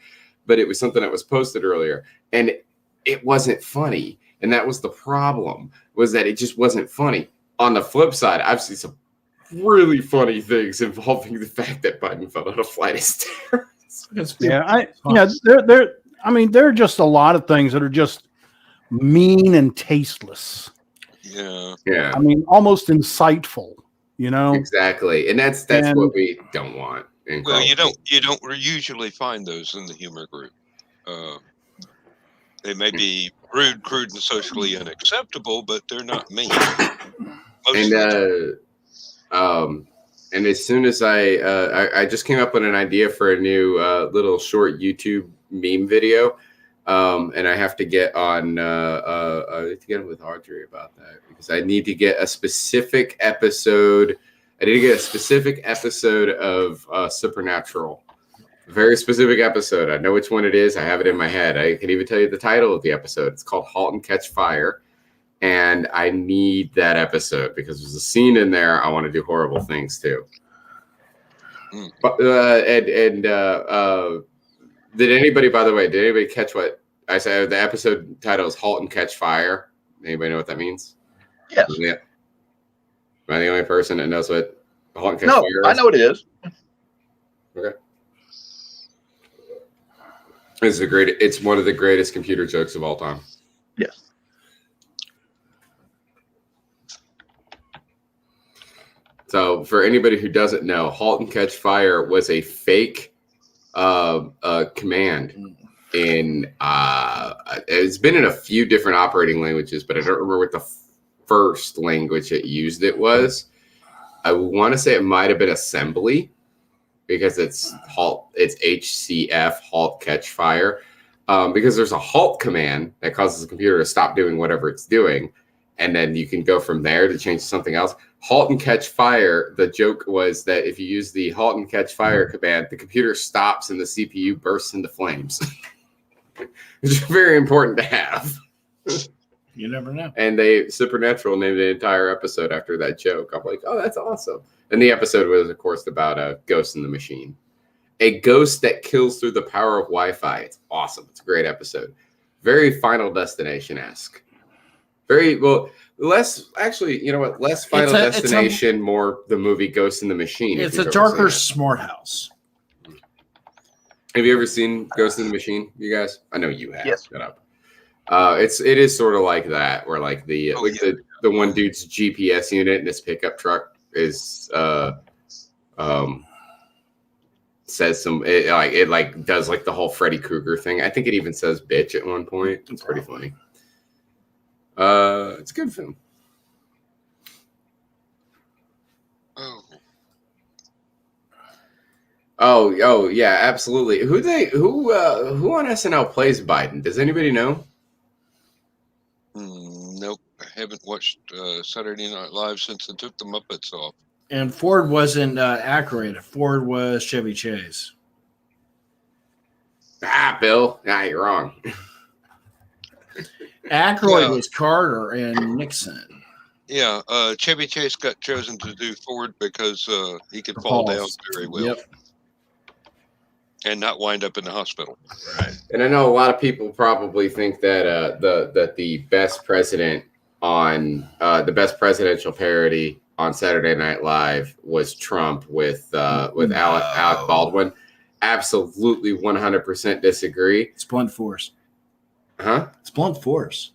but it was something that was posted earlier. And it wasn't funny. And that was the problem, was that it just wasn't funny. On the flip side, I've seen some really funny things involving the fact that Biden fell on a flight of stairs. There are just a lot of things that are just mean and tasteless. Yeah. I mean, almost insightful, Exactly. And that's what we don't want. Well, you don't usually find those in the humor group. They may be rude, crude, and socially unacceptable, but they're not mean. And as soon as I just came up with an idea for a new little short YouTube meme video, and I have to get on with Audrey about that because I need to get a specific episode. I need to get a specific episode of Supernatural. A very specific episode. I know which one it is. I have it in my head. I can even tell you the title of the episode. It's called Halt and Catch Fire. And I need that episode because there's a scene in there I want to do horrible things to. But did anybody, by the way, catch what I said? The episode title is Halt and Catch Fire. Anybody know what that means? Yes. Yeah. Am I the only person that knows what Halt and Catch Fire is? No, I know it is. Okay. It's one of the greatest computer jokes of all time. Yes. So for anybody who doesn't know, Halt and Catch Fire was a fake command in it's been in a few different operating languages, but I don't remember what the first language it used it was. I want to say it might have been assembly because it's HCF, Halt Catch Fire, because there's a halt command that causes the computer to stop doing whatever it's doing. And then you can go from there to change to something else. Halt and Catch Fire, the joke was that if you use the Halt and Catch Fire command, the computer stops and the CPU bursts into flames. Which is very important to have. You never know. And Supernatural named the entire episode after that joke. I'm like, oh, that's awesome. And the episode was, of course, about a ghost in the machine. A ghost that kills through the power of Wi-Fi. It's awesome. It's a great episode. Very Final Destination-esque. Very, well, less, actually, you know what? Less Final Destination, more the movie Ghost in the Machine. It's a darker Smart House. Have you ever seen Ghost in the Machine, you guys? I know you have. Yes. Shut up. It is sort of like that, where like the one dude's GPS unit in his pickup truck is says it does like the whole Freddy Krueger thing. I think it even says bitch at one point. It's pretty funny. It's a good film. Oh yeah, absolutely. Who on SNL plays Biden? Does anybody know? Nope, I haven't watched Saturday Night Live since they took the Muppets off. And Ford wasn't Aykroyd. Ford was Chevy Chase. Bill. You're wrong. Aykroyd was Carter and Nixon. Yeah, Chevy Chase got chosen to do Ford because he could fall down very well. Yep. And not wind up in the hospital. Right. And I know a lot of people probably think that the best president on the best presidential parody on Saturday Night Live was Trump with Alec Baldwin. Absolutely 100% disagree. It's Blunt Force. Huh? It's Blunt Force.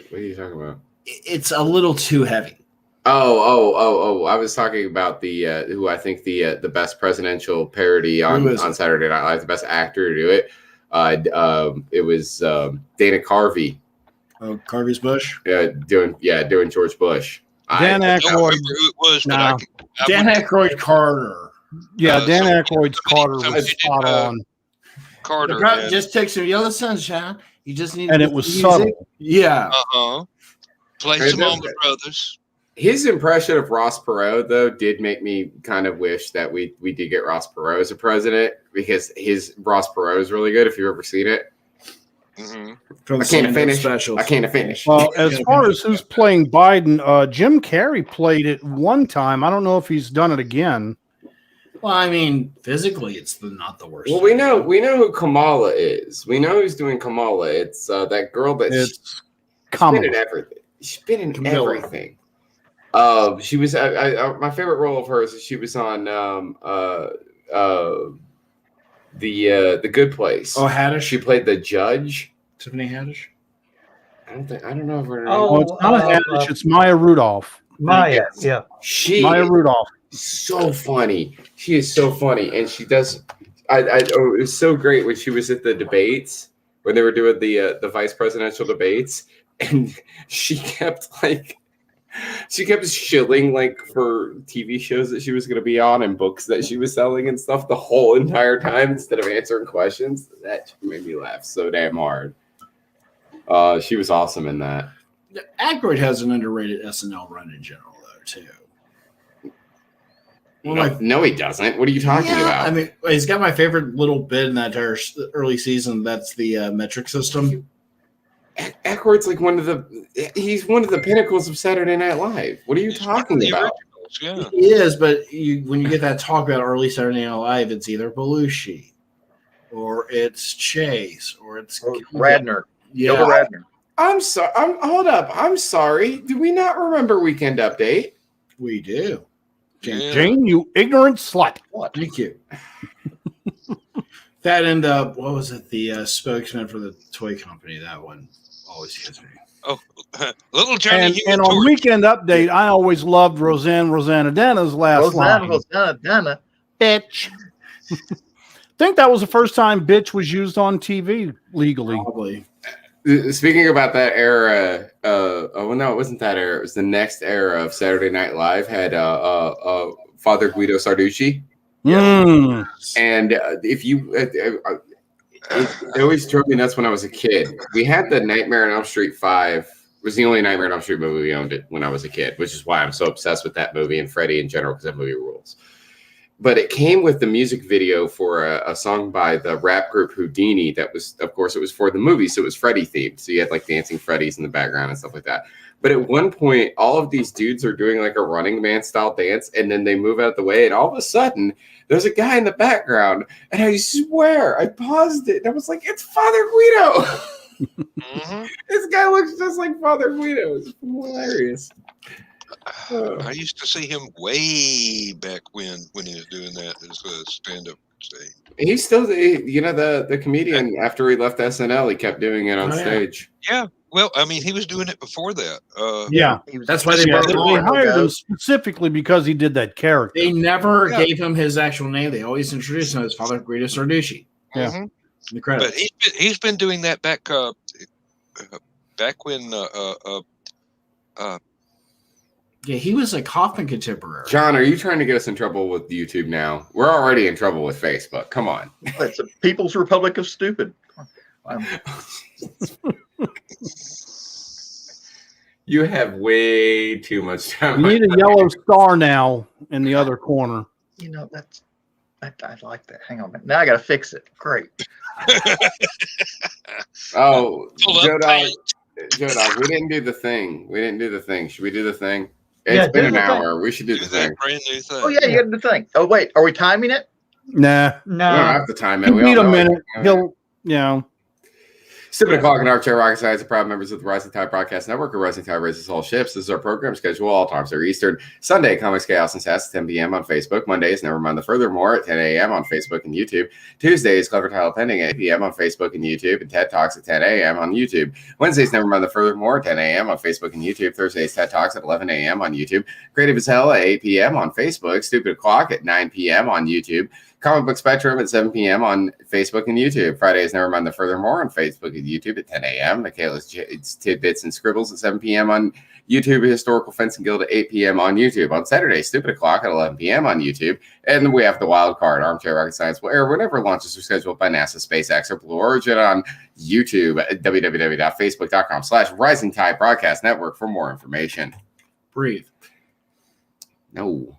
What are you talking about? It's a little too heavy. Oh! I was talking about the who I think the best presidential parody on Saturday Night Live, the best actor to do it. It was Dana Carvey. Oh, Carvey's Bush. Doing George Bush. Dan I don't Aykroyd. remember who it was, but No. Dan Aykroyd Carter. Yeah, Dan somebody- Aykroyd's Carter was somebody did, spot on. Carter. It just takes some yellow sunshine. You just need And to it was music. subtle. Yeah. Play some Allman Brothers. His impression of Ross Perot, though, did make me kind of wish that we did get Ross Perot as a president, because his Ross Perot is really good if you've ever seen it. Mm-hmm. I can't finish. Well, as far as who's playing Biden, Jim Carrey played it one time. I don't know if he's done it again. Well, I mean, physically, it's not the worst. Well, we know who Kamala is. We know who's doing Kamala. It's that girl that's been in everything. She's been in everything. She was my favorite role of hers is she was on the Good Place. Oh, Haddish. She played the judge. Tiffany Haddish. I don't know if her name. Oh, it's not Haddish, it's Maya Rudolph. Maya, yeah. Maya Rudolph. So funny. She is so funny, and she does. It was so great when she was at the debates, when they were doing the vice presidential debates, and she kept shilling like for TV shows that she was going to be on and books that she was selling and stuff the whole entire time instead of answering questions. That made me laugh so damn hard. She was awesome in that. Aykroyd has an underrated SNL run in general, though, too. No, he doesn't. What are you talking about? I mean, he's got my favorite little bit in that entire early season. That's the metric system. Aykroyd's like he's one of the pinnacles of Saturday Night Live. What are you talking about? Yeah. He is, but when you get that talk about early Saturday Night Live, it's either Belushi, or it's Chase, or it's Radner. Yeah, Radner. I'm sorry. Hold up. I'm sorry. Do we not remember Weekend Update? we do. Yeah. Jane, you ignorant slut. Thank you. That and what was it? The spokesman for the toy company. That one always gets me. Oh, little Johnny. And on Weekend Update, I always loved Rosanna Dana's last line. Rosanna. Bitch. Think that was the first time bitch was used on TV legally. Probably. Speaking about that era, well, no, it wasn't that era. It was the next era of Saturday Night Live. Had Father Guido Sarducci, and if you, it always drove me nuts when I was a kid. We had the Nightmare on Elm Street 5. It was the only Nightmare on Elm Street movie we owned it when I was a kid, which is why I'm so obsessed with that movie and Freddy in general, because that movie rules. but it came with the music video for a song by the rap group Houdini. That was, of course, it was for the movie, so it was Freddy themed. So you had like dancing Freddys in the background and stuff like that. But at one point, all of these dudes are doing like a Running Man style dance, and then they move out the way, and all of a sudden, there's a guy in the background, and I swear, I paused it, and I was like, it's Father Guido! This guy looks just like Father Guido. It's hilarious. I used to see him way back when he was doing that as a stand-up stage. He's still, the comedian. After he left SNL, he kept doing it on stage. Yeah, well, I mean, he was doing it before that. That's why they hired him specifically because he did that character. They never gave him his actual name. They always introduced him as Father Guido Sarducci. Yeah, the credits. But he's been doing that back when. Yeah, he was a Kaufman contemporary. John, are you trying to get us in trouble with YouTube now? We're already in trouble with Facebook. Come on. It's a People's Republic of Stupid. You have way too much time. You need a yellow star now in the other corner. You know, I like that. Hang on a minute. Now I got to fix it. Great. Oh, Joe Dog, we didn't do the thing. Should we do the thing? It's been an hour. We should do the thing. Brand new thing. Oh, yeah, you got to do the thing. Oh, wait. Are we timing it? Nah. We don't have to time it. We need a minute. He'll, Stupid O'Clock and Armchair Rocket Science are proud members of the Rising Tide Broadcast Network, where Rising Tide raises all ships. This is our program schedule. All times are Eastern. Sunday, Comics Chaos and Sass at 10 p.m. on Facebook. Mondays, Never Mind the Furthermore at 10 a.m. on Facebook and YouTube. Tuesdays, Clever Title Pending at 8 p.m. on Facebook and YouTube. And TED Talks at 10 a.m. on YouTube. Wednesdays, Never Mind the Furthermore at 10 a.m. on Facebook and YouTube. Thursdays, TED Talks at 11 a.m. on YouTube. Creative as Hell at 8 p.m. on Facebook. Stupid O'Clock at 9 p.m. on YouTube. Comic Book Spectrum at 7 p.m. on Facebook and YouTube. Fridays, Never Mind the Furthermore on Facebook and YouTube at 10 a.m. Michaela's Tidbits and Scribbles at 7 p.m. on YouTube. Historical Fencing Guild at 8 p.m. on YouTube. On Saturday, Stupid O'Clock at 11 p.m. on YouTube. And we have the wild card, Armchair Rocket Science, will air whenever launches are scheduled by NASA, SpaceX, or Blue Origin on YouTube at www.facebook.com/Rising Tide Broadcast Network for more information. Breathe. No.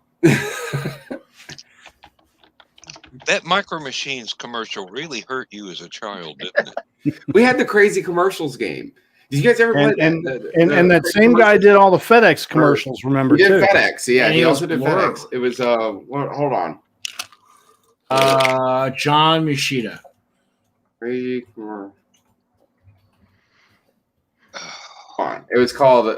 That Micro Machines commercial really hurt you as a child, didn't it? We had the crazy commercials game. Did you guys ever play and that same guy did all the FedEx commercials, remember, he did too. FedEx, yeah. And He he also was did FedEx. It was, hold on. John Mushida. It was called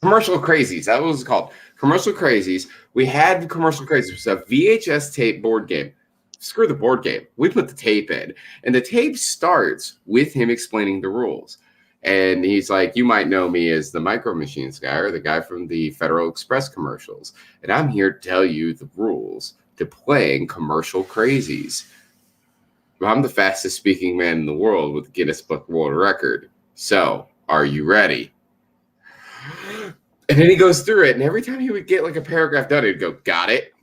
Commercial Crazies. That was called Commercial Crazies. We had Commercial Crazies. It was a VHS tape board game. Screw the board game. We put the tape in, and the tape starts with him explaining the rules. And he's like, you might know me as the Micro Machines guy or the guy from the Federal Express commercials. And I'm here to tell you the rules to playing Commercial Crazies. I'm the fastest speaking man in the world with the Guinness Book World Record. So, are you ready? And then he goes through it, and every time he would get like a paragraph done, he'd go, got it.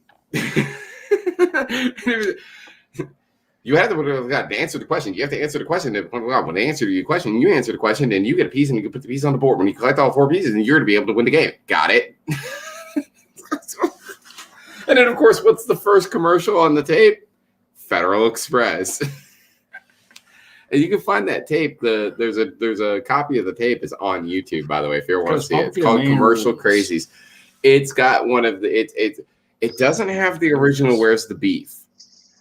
You have to answer the question. You have to answer the question. When they answer your question, you answer the question, and you get a piece, and you can put the piece on the board. When you collect all 4 pieces, and you're to be able to win the game. Got it. And then, of course, what's the first commercial on the tape? Federal Express. And you can find that tape. There's a copy of the tape is on YouTube, by the way, if you ever want to see it. It's called Commercial Crazies. It's got one of the it doesn't have the original Where's the Beef.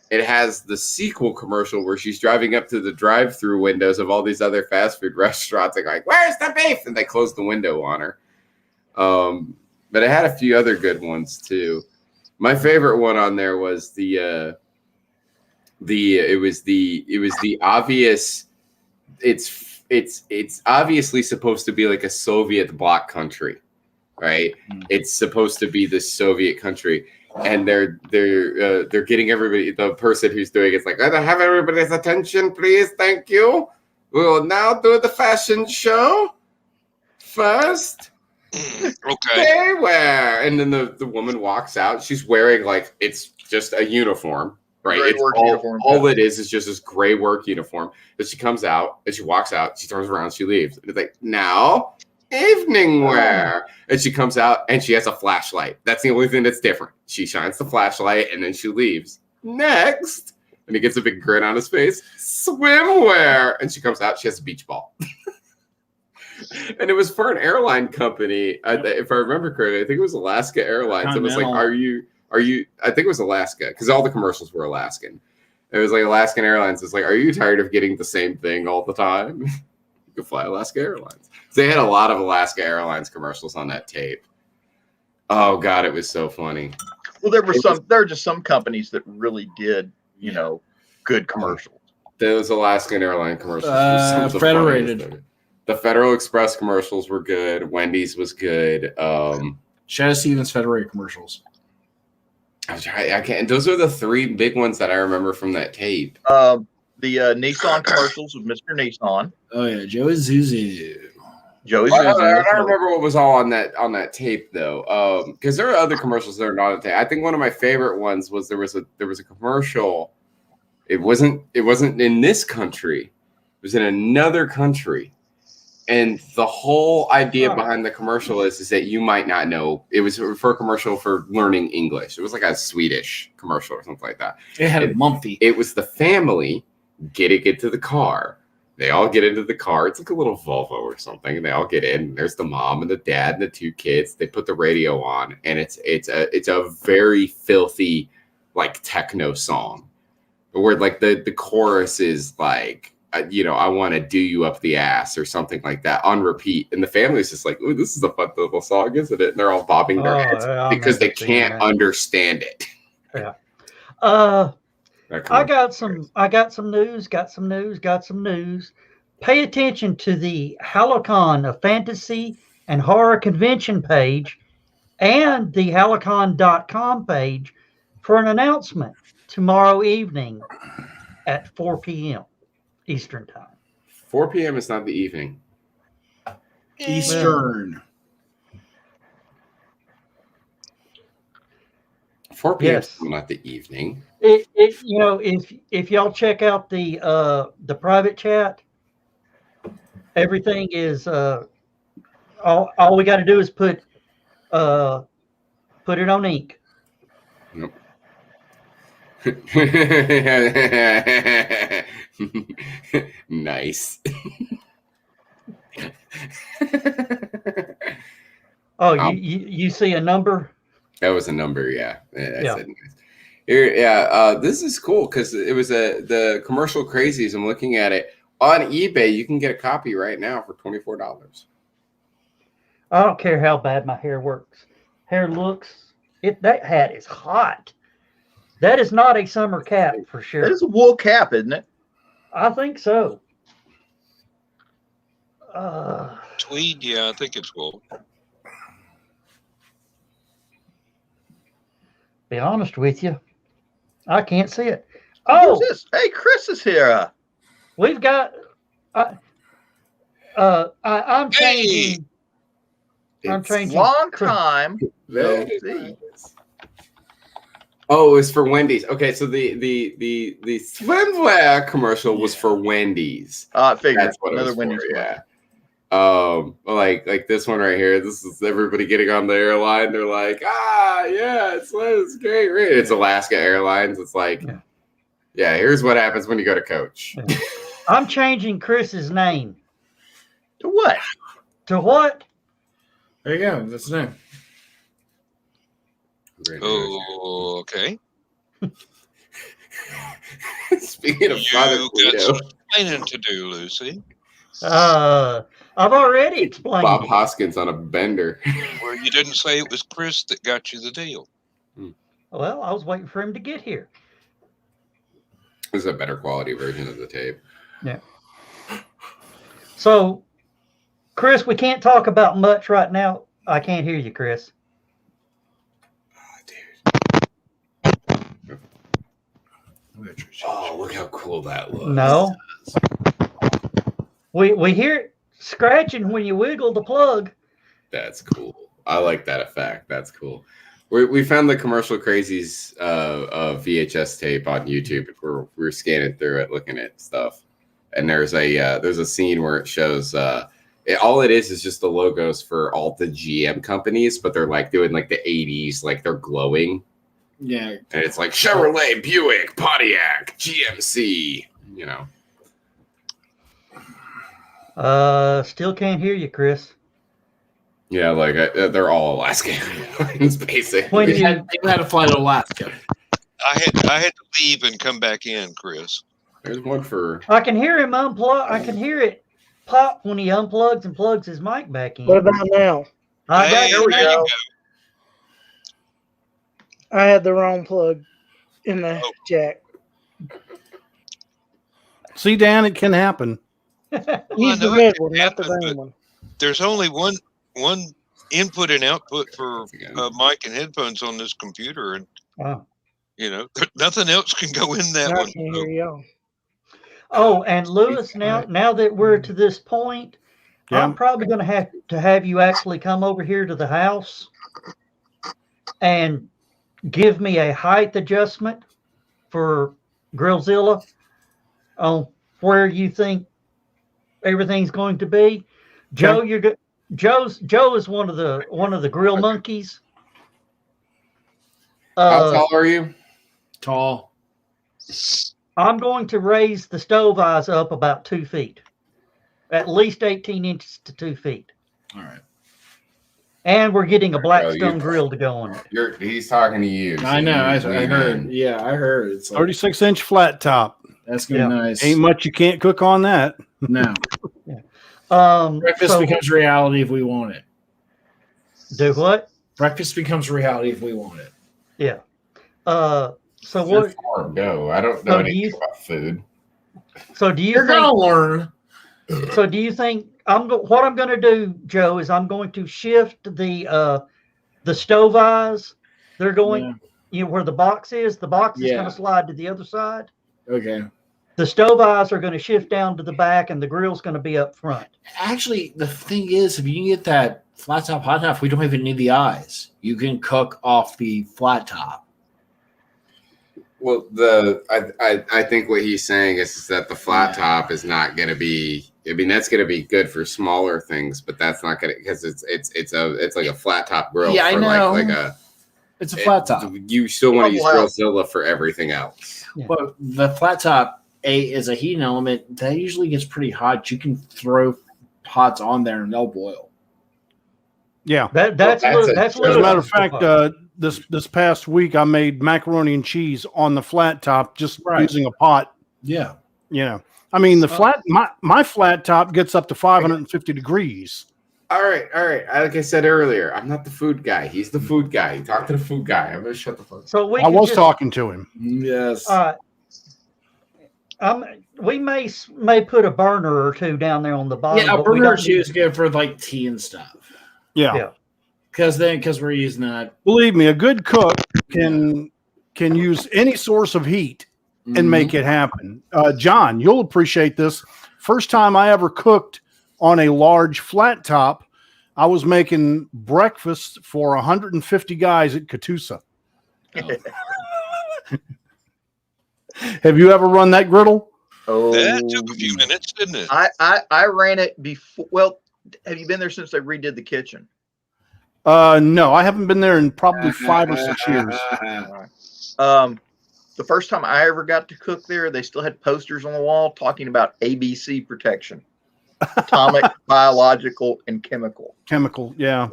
It has the sequel commercial where she's driving up to the drive-through windows of all these other fast food restaurants and like, where's the beef? And they close the window on her. But it had a few other good ones too. My favorite one on there was the obvious. It's obviously supposed to be like a Soviet bloc country, right? It's supposed to be the Soviet country, and they're getting everybody. The person who's doing it's like, I have everybody's attention, please, thank you. We will now do the fashion show first. Okay. Where? And then the woman walks out. She's wearing like it's just a uniform. Right, Gray work uniform. All it is just this gray work uniform. But she comes out and she walks out. She turns around, she leaves. And it's like, now evening wear. And she comes out and she has a flashlight. That's the only thing that's different. She shines the flashlight and then she leaves. Next. And he gets a big grin on his face. Swimwear. And she comes out. She has a beach ball. And it was for an airline company. If I remember correctly, I think it was Alaska Airlines. It was like, are you, I think it was Alaska because all the commercials were Alaskan. It was like Alaskan Airlines. It's like, are you tired of getting the same thing all the time? You can fly Alaska Airlines. So they had a lot of Alaska Airlines commercials on that tape. Oh God, it was so funny. Well, there are just some companies that really did, good commercials. Those Alaskan Airline commercials were some of the Federated. The Federal Express commercials were good. Wendy's was good. Shadow Stevens Federated commercials. I can't. Those are the three big ones that I remember from that tape. The Nissan commercials with Mr. Nissan. Oh yeah, Joey Zuzu. Joey I Zuzu. don't remember what was all on that tape though, because there are other commercials that are not on tape. I think one of my favorite ones was there was a commercial. It wasn't in this country. It was in another country. And the whole idea behind the commercial is that you might not know. It was for a commercial for learning English. It was like a Swedish commercial or something like that. It had a Mumphy. It was the family getting into the car. They all get into the car. It's like a little Volvo or something. And they all get in. There's the mom and the dad and the two kids. They put the radio on. And it's a very filthy, like, techno song. Where, like, the chorus is like, I want to do you up the ass or something like that on repeat. And the family's just like, ooh, this is a fun little song, isn't it? And they're all bobbing their heads because they can't understand it. Yeah. I got some news. Pay attention to the Halocon, a fantasy and horror convention page, and the halocon.com page for an announcement tomorrow evening at 4 p.m. Eastern time. 4 p.m. is not the evening. Eastern. 4 p.m. Yes. is not the evening. If y'all check out the private chat, everything is all we got to do is put it on ink. Nope. Nice. Oh, you see a number? That was a number, yeah. Said nice. Here, this is cool because it was the commercial crazies. I'm looking at it on eBay. You can get a copy right now for $24. I don't care how bad my hair looks. That hat is hot. That is not a summer cap for sure. That is a wool cap, isn't it? I think so. Tweed, yeah, I think it's wool. Be honest with you, I can't see it. Oh, who's this? Hey, Chris is here. We've got. I'm changing. I'm changing. Long time. No see. Oh, it's for Wendy's. Okay, so the swimwear commercial was for Wendy's. I figured That's what another it was Wendy's. For, yeah. Like this one right here. This is everybody getting on the airline. They're like, yeah, it's great, right? It's Alaska Airlines. It's like, yeah, here's what happens when you go to Coach. I'm changing Chris's name. To what? To what? There you go. That's the name. Oh, okay. Speaking of You Father got some Guido, explaining to do, Lucy. I've already explained. Bob it. Hoskins on a bender. Well, you didn't say it was Chris that got you the deal. Well, I was waiting for him to get here. This is a better quality version of the tape. Yeah. So, Chris, we can't talk about much right now. I can't hear you, Chris. Oh, look how cool that looks. No. We hear it scratching when you wiggle the plug. That's cool. I like that effect. That's cool. We found the commercial crazies VHS tape on YouTube. We're scanning through it, looking at stuff. And there's a scene where it shows all it is just the logos for all the GM companies, but they're like doing like the 80s, like they're glowing. Yeah. And it's like Chevrolet, Buick, Pontiac, GMC, you know. Still can't hear you, Chris. Yeah, like they're all Alaska Airlines, basically. When You had to fly to Alaska. I had to leave and come back in, Chris. There's one for. I can hear him unplug. I can hear it pop when he unplugs and plugs his mic back in. What about now? I got Hey, you there you now. go. I had the wrong plug in the jack. See, Dan, it can happen. Use the know red it one, can not the happen, green but- one. There's only one input and output for mic and headphones on this computer, and Oh. nothing else can go in that I one. can hear y'all. Oh, and Lewis, now that we're to this point, Yeah. I'm probably going to have you actually come over here to the house and give me a height adjustment for Grillzilla on where you think everything's going to be. Joe, you're good. Joe is one of the grill monkeys. How tall are you? Tall. I'm going to raise the stove eyes up about 2 feet, at least 18 inches to 2 feet. All right. And we're getting a Oh, Blackstone grill to go on it. He's talking to you. so I know. I lean heard. in. Yeah, I heard. It's like, 36-inch flat top. that's gonna be Yeah. nice. Ain't much you can't cook on that. No. Breakfast So becomes reality if we want it. do what? Breakfast becomes reality if we want it. Yeah. So It's your what? farm, go. I don't know So do anything you- about food. So do you You're gonna think? learn. So do you think what I'm going to do, Joe, is I'm going to shift the stove eyes. They're going, where the box is. The box is going Yeah. to slide to the other side. Okay. The stove eyes are going to shift down to the back, and the grill's going to be up front. Actually, the thing is, if you can get that flat top hot enough, we don't even need the eyes. You can cook off the flat top. Well, I think what he's saying is that the flat top is not going to be. I mean, that's going to be good for smaller things, but that's not going to because it's like a flat top grill. Yeah, I for know. It's a flat top. You still want to use Wow. Grillzilla for everything else. Yeah. But the flat top is a heating element that usually gets pretty hot. You can throw pots on there and they'll boil. Yeah. That's that's a- that's as As a matter of Lewis's fact, part. this past week I made macaroni and cheese on the flat top just Right. using a pot. Yeah. You know, I mean the my flat top gets up to 550 degrees. All right. Like I said earlier, I'm not the food guy. He's the food guy. You talk to the food guy. I'm gonna shut the fuck up. So we I could was just, talking to him. Yes. we may put a burner or two down there on the bottom. Yeah, a but we burner or don't two need- is good for like tea and stuff. Yeah. Because we're using that. Believe me, a good cook can use any source of heat and make it happen. John, you'll appreciate this. First time I ever cooked on a large flat top, I was making breakfast for 150 guys at Catoosa. Have you ever run that griddle? Oh, That took a few minutes, didn't it? I ran it before. Well, have you been there since they redid the kitchen? No, I haven't been there in probably 5 or 6 years. The first time I ever got to cook there, they still had posters on the wall talking about ABC protection: atomic, biological, and chemical. Chemical, yeah.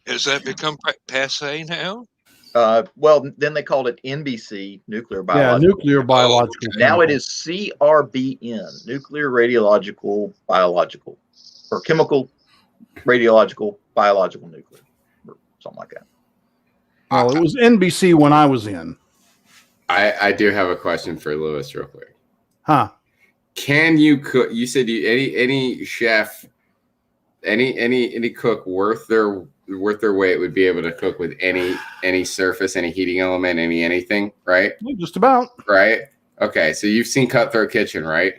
Has that become passe now? Well, then they called it NBC, nuclear Yeah, biological. nuclear biological. Now it is CRBN, nuclear radiological biological, or chemical radiological biological nuclear, or something like that. Well, it was NBC when I was in. I do have a question for Lewis, real quick. Huh. Can you cook? You said any chef, any cook worth their weight would be able to cook with any surface, any heating element, anything, right? Just about. Right. Okay. So you've seen Cutthroat Kitchen, right?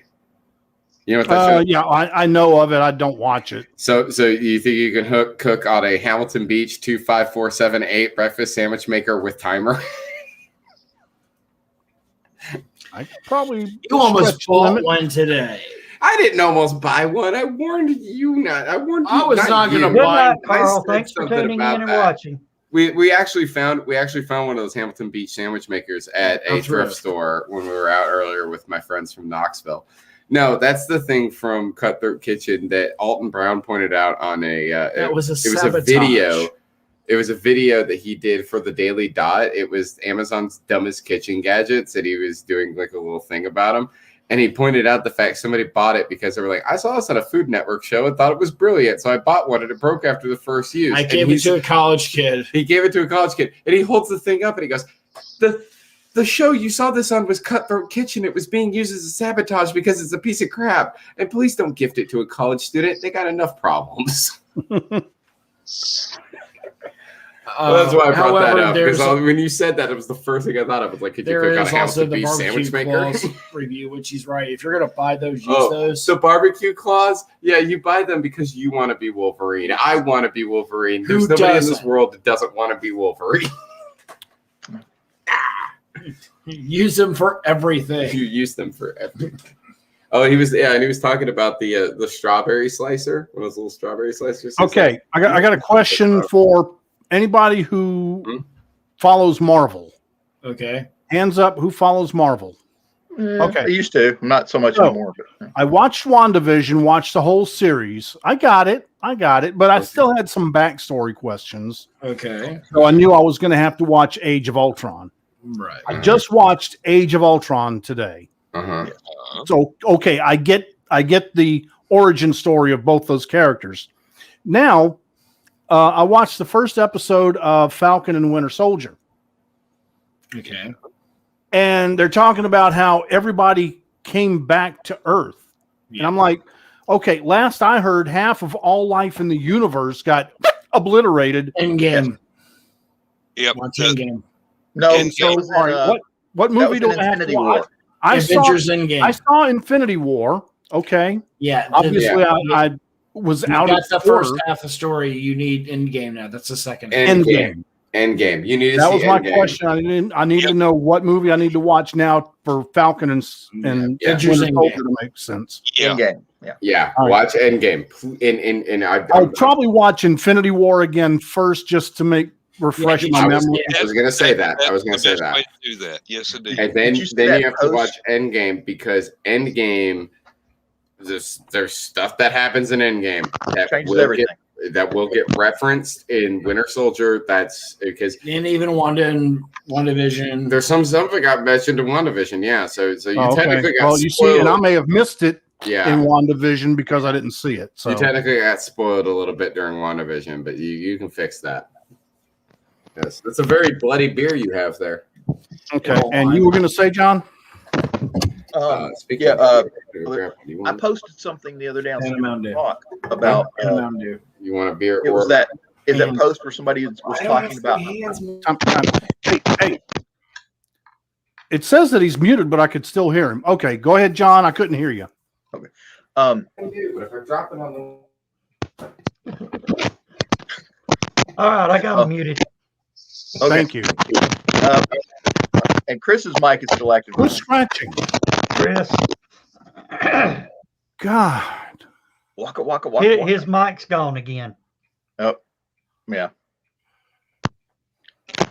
You know what that show? Yeah, I know of it. I don't watch it. So you think you can cook on a Hamilton Beach 25478 breakfast sandwich maker with timer? I could probably You almost stretch the bought limit. one today. I didn't almost buy one. I warned you not. I warned you. I was not you. gonna Good buy- night, Carl. said Thanks for something tuning in about and that. watching. We actually found one of those Hamilton Beach sandwich makers at a That's thrift right. store when we were out earlier with my friends from Knoxville. No, that's the thing from Cutthroat Kitchen that Alton Brown pointed out on a. That was a it was a sabotage. video. It was a video that he did for the Daily Dot. It was Amazon's dumbest kitchen gadgets, and he was doing like a little thing about them. And he pointed out the fact somebody bought it because they were like, I saw this on a Food Network show and thought it was brilliant. So I bought one and it broke after the first use. I And gave it to a college kid. He gave it to a college kid. And he holds the thing up and he goes, the show you saw this on was Cutthroat Kitchen. It was being used as a sabotage because it's a piece of crap. And please don't gift it to a college student. They got enough problems. Well, that's why I brought that up. Because when you said that, it was the first thing I thought of. Was like, could you There cook on is a also Hamilton the Beach barbecue sandwich maker? clause review, which he's right. If you're gonna buy those, use those. The barbecue clause, yeah, you buy them because you want to be Wolverine. I want to be Wolverine. There's Who nobody in doesn't? this world that doesn't want to be Wolverine. Use them for everything. You use them for everything. Oh, and he was talking about the strawberry slicer, one of those little strawberry slicers. Okay, I got a question for anybody who follows Marvel. Okay. Hands up, who follows Marvel? Okay. I used to. Not so much anymore. But, I watched WandaVision, watched the whole series. I got it, but I still had some backstory questions. Okay. So I knew I was going to have to watch Age of Ultron. Right. I just watched Age of Ultron today. Uh-huh. So okay, I get the origin story of both those characters. Now, I watched the first episode of Falcon and Winter Soldier. Okay. And they're talking about how everybody came back to Earth. Yeah. And I'm like, okay, last I heard, half of all life in the universe got obliterated. Endgame. Yep. Watch Endgame. no, And so it was in, All right, what movie do I have to Infinity watch? War. I saw Avengers Endgame. I saw Infinity War. Okay. Yeah. Obviously, I was You out got of the order. first half of the story. You need Endgame now. That's the second. Endgame. Endgame. You need to That see was my Endgame. question. I needed to know what movie I need to watch now for Falcon and Yeah. Winter Soldier to make sense. Yeah. Endgame. Yeah. Yeah, All right. watch Endgame. I'll probably watch Infinity War again first just to refresh Yeah, my I was- memory. I was gonna say that. I was gonna the say best that. way to do that. Yes, indeed. And then Did you see you that have to post? watch Endgame because Endgame, there's stuff that happens in Endgame that Changes will everything. that will get referenced in Winter Soldier. That's because And even Wanda and WandaVision. there's some stuff that got mentioned in WandaVision. Yeah, so you Oh, okay. technically got Well, you see, and I spoiled. may have missed it Yeah, in WandaVision because I didn't see it. So you technically got spoiled a little bit during WandaVision, but you can fix that. Yes, that's a very bloody beer you have there. okay. And you were going to say, John? Speaking yeah, of, you I want, posted something the other day on And a Stupid Mountain Dew. Talk about And Mountain Dew. you want a beer it or was that And- post where somebody was talking about Hey. It says that he's muted, but I could still hear him. Okay, go ahead, John. I couldn't hear you. But if I drop it on All right, I got him muted. okay. Thank you. And Chris's mic is still active. Who's scratching? Chris, God. Waka waka waka. waka. his mic's gone again. Oh, yeah.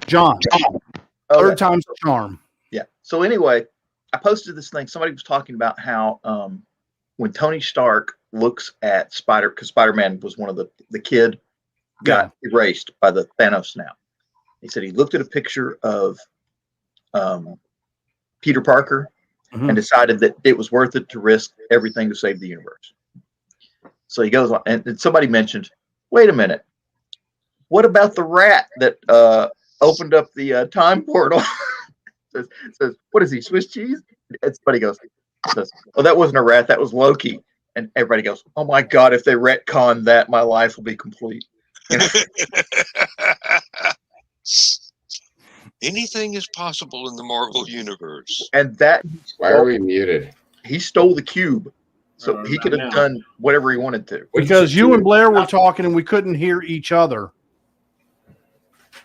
John. Okay. Third time's a charm. Yeah. So anyway, I posted this thing. Somebody was talking about how when Tony Stark looks at because Spider-Man was one of the kid got erased by the Thanos snap. He said he looked at a picture of Peter Parker and decided that it was worth it to risk everything to save the universe. So he goes on, and somebody mentioned, wait a minute, what about the rat that opened up the time portal? says, what is he, Swiss cheese? And somebody says, oh, that wasn't a rat, that was Loki. And everybody goes, oh my God, if they retcon that, my life will be complete. Anything is possible in the Marvel universe. And that Why are we muted? he stole the cube. So he could have done whatever he wanted to. Because you and Blair were talking and we couldn't hear each other.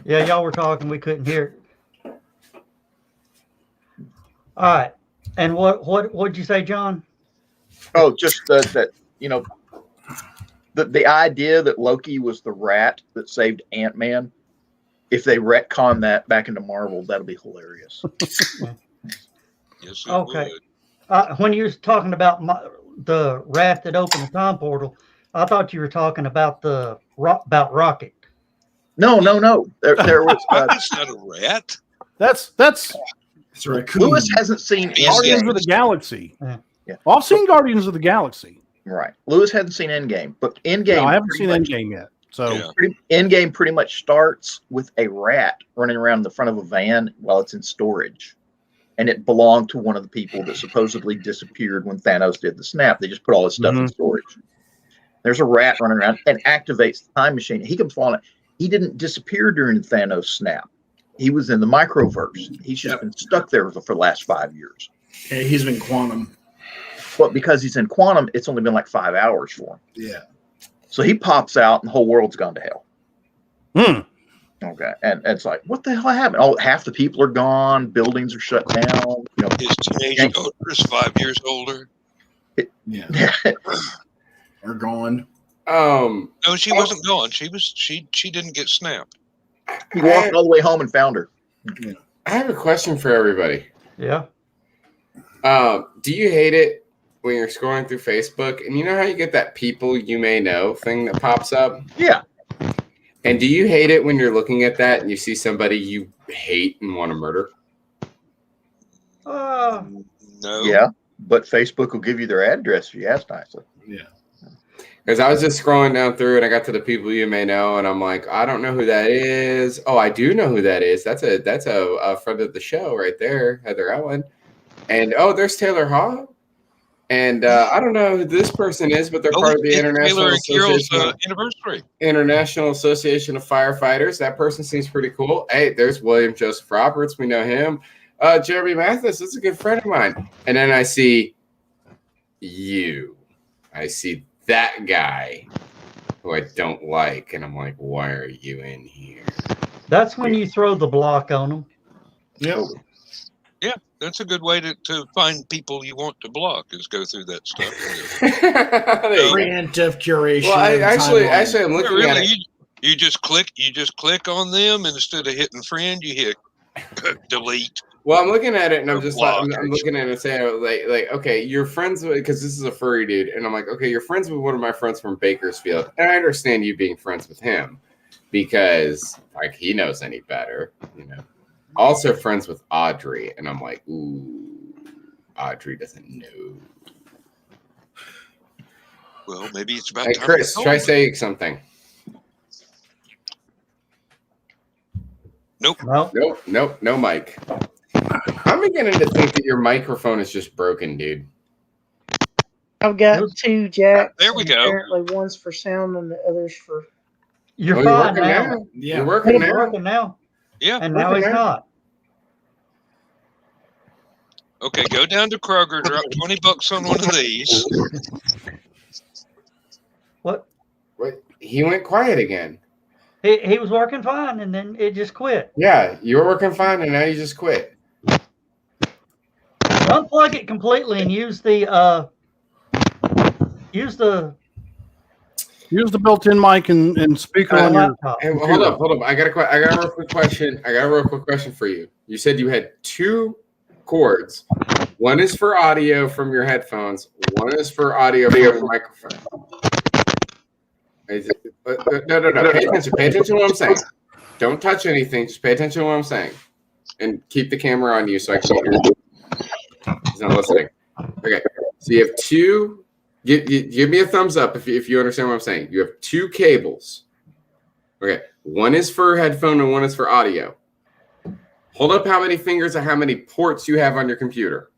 Yeah, y'all were talking. We couldn't hear it. All right. And what'd you say, John? Oh, just that the idea that Loki was the rat that saved Ant-Man. If they retcon that back into Marvel, that'll be hilarious. Yes, it Okay. would. When you was talking about the rat that opened the time portal, I thought you were talking about about Rocket. No. There was Rocket's not a rat. That's It's a raccoon. Lewis hasn't seen Guardians Endgame. of the Galaxy. Yeah. Well, I've seen Guardians of the Galaxy. Right. Lewis hasn't seen Endgame, but Endgame. No, I haven't seen Endgame yet. So Yeah. Endgame pretty much starts with a rat running around the front of a van while it's in storage. And it belonged to one of the people that supposedly disappeared when Thanos did the snap. They just put all his stuff in storage. There's a rat running around and activates the time machine. He comes falling. He didn't disappear during the Thanos snap. He was in the microverse. He's just been stuck there for the last 5 years. Yeah, he's been quantum. But because he's in quantum, it's only been like 5 hours for him. Yeah. So he pops out and the whole world's gone to hell. Hmm. Okay. And it's like, what the hell happened? Oh, half the people are gone. Buildings are shut down. His teenage daughter is 5 years older. Yeah. They're gone. No, she wasn't gone. She didn't get snapped. He walked all the way home and found her. I have a question for everybody. Yeah. Do you hate it when you're scrolling through Facebook and you know how you get that people you may know thing that pops up? Yeah. And do you hate it when you're looking at that and you see somebody you hate and want to murder? No. Yeah. But Facebook will give you their address if you ask nicely. Yeah. Because I was just scrolling down through and I got to the people you may know and I'm like, I don't know who that is. Oh, I do know who that is. That's a friend of the show right there, Heather Ellen. And oh, there's Taylor Hall. And I don't know who this person is, but they're part of the International Association of Firefighters. That person seems pretty cool. Hey, there's William Joseph Roberts. We know him. Jeremy Mathis is a good friend of mine. And then I see you. I see that guy who I don't like. And I'm like, why are you in here? That's when you throw the block on them. Yep. Yeah, that's a good way to find people you want to block is go through that stuff. Preemptive curation. Well, actually, I'm looking at it. You just click on them, and instead of hitting friend, you hit delete. Well, I'm looking at it, and I'm just like, I'm looking at it and saying, like, okay, you're friends with, because this is a furry dude, and I'm like, okay, you're friends with one of my friends from Bakersfield, and I understand you being friends with him because, like, he knows any better, you know. Also friends with Audrey, and I'm like, ooh, Audrey doesn't know. Well, maybe it's about time. Hey, Chris, try saying something. Nope. No mic. I'm beginning to think that your microphone is just broken, dude. I've got two jacks. There we go. Apparently, one's for sound and the other's for. You're fine now. Yeah. You're working now. Yeah. And now he's not. Okay, go down to Kroger, drop $20 on one of these. What? Wait, he went quiet again. He was working fine, and then it just quit. Yeah, you were working fine, and now you just quit. Unplug it completely and use the built-in mic and speaker on your laptop. Hey, hold up. I got a real quick question. For you. You said you had two cords. One is for audio from your headphones. One is for audio from your microphone. No. Pay attention to what I'm saying. Don't touch anything. Just pay attention to what I'm saying. And keep the camera on you so I can hear you. He's not listening. Okay. So you have two. Give me a thumbs up if you understand what I'm saying. You have two cables. Okay. One is for headphone and one is for audio. Hold up how many fingers and how many ports you have on your computer.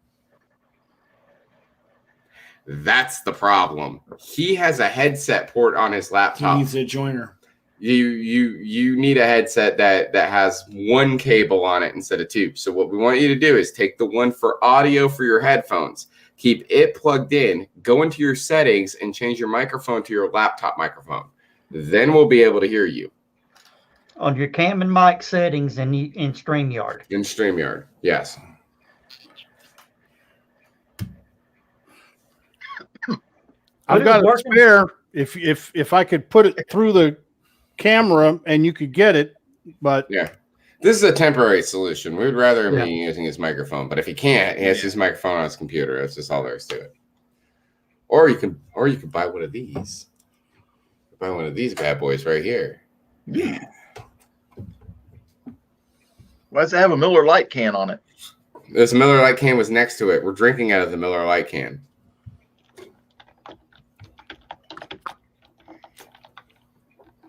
That's the problem. He has a headset port on his laptop. He needs a joiner. You need a headset that has one cable on it instead of two. So what we want you to do is take the one for audio for your headphones, keep it plugged in, go into your settings and change your microphone to your laptop microphone. Then we'll be able to hear you. On your cam and mic settings in StreamYard. In StreamYard, yes. I've it got was a working. spare. If I could put it through the camera and you could get it, but Yeah. This is a temporary solution. We would rather him Yeah. be using his microphone, but if he can't, he has his microphone on his computer. That's just all there is to it. Or you can buy one of these. Buy one of these bad boys right here. Yeah. Why does it have a Miller Lite can on it? This Miller Lite can was next to it. We're drinking out of the Miller Lite can.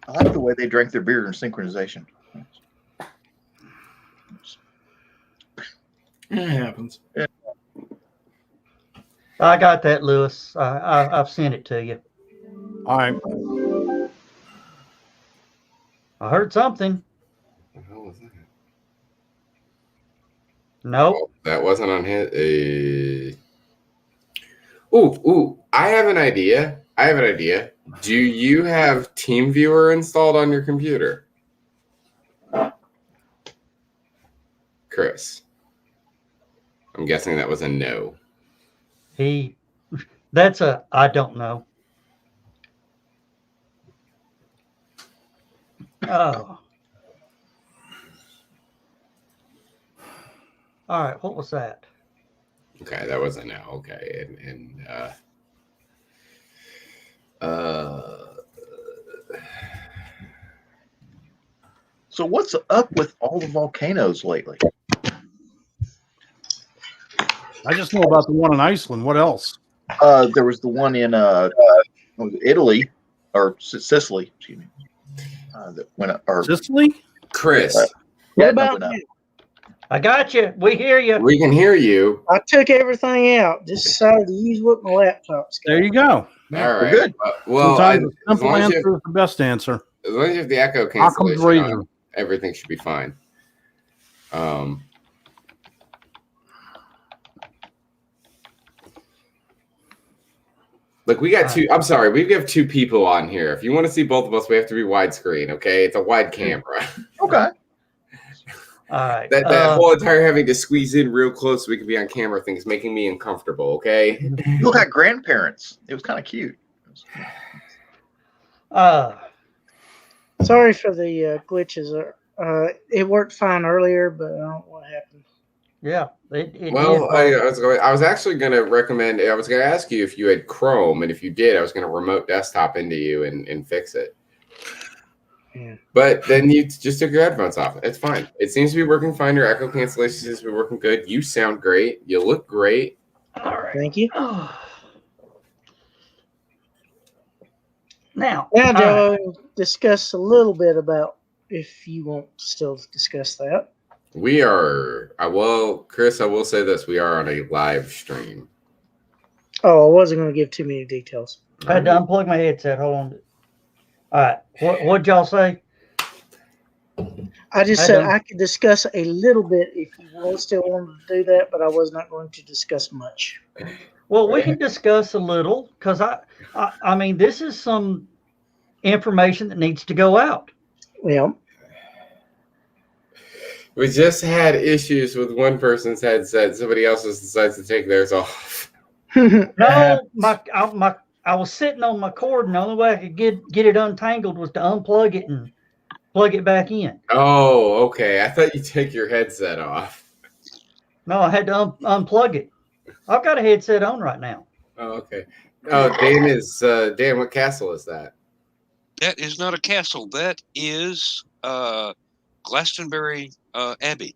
I like the way they drink their beer in synchronization. It happens. I got that, Lewis. I've sent it to you. all right. I heard something. What the hell was that? Nope. Oh, that wasn't on his. Ooh! I have an idea. Do you have TeamViewer installed on your computer, Chris? I'm guessing that was a no. That's a I don't know. Oh. All right, what was that? Okay, that was a no. Okay, and So what's up with all the volcanoes lately? I just know about the one in Iceland. What else? There was the one in Italy or Sicily, excuse me. That went up. Or, Sicily? Chris, yeah, What no, about went up. you? I got you. We hear you. we can hear you. I took everything out. Just decided to use what my laptop's got. There you go. All We're right. good. Well, Sometimes as the simple long as you answer is the best answer. have the echo Occam's cancellation razor. on, everything should be fine. Look, we got two. I'm sorry, we have two people on here. If you want to see both of us, we have to be widescreen. Okay, it's a wide camera. Okay. All right. That whole entire having to squeeze in real close so we can be on camera thing is making me uncomfortable. Okay. You look like grandparents. It was kind of cute. Sorry for the glitches. It worked fine earlier, but I don't know what happened. Yeah. It Well, did. I was actually going to recommend. I was going to ask you if you had Chrome, and if you did, I was going to remote desktop into you and fix it. Yeah. But then you just took your headphones off. It's fine. It seems to be working fine. Your echo cancellation seems to be working good. You sound great. You look great. All right. Thank you. Now, Now, all right. Joe, discuss a little bit about if you want to still discuss that. We are. Well, Chris, I will say this: we are on a live stream. Oh, I wasn't going to give too many details. I had to unplug my headset. Hold on. All right. What'd y'all say? I just I said don't- I could discuss a little bit if you still wanted to do that, but I was not going to discuss much. Well, we can discuss a little because I mean, this is some information that needs to go out. Yeah. We just had issues with one person's headset. Somebody else's decides to take theirs off. No, I was sitting on my cord, and the only way I could get it untangled was to unplug it and plug it back in. Oh, okay. I thought you take your headset off. No, I had to unplug it. I've got a headset on right now. Oh, okay. Oh, Dan, what castle is that? That is not a castle. That is Glastonbury Abbey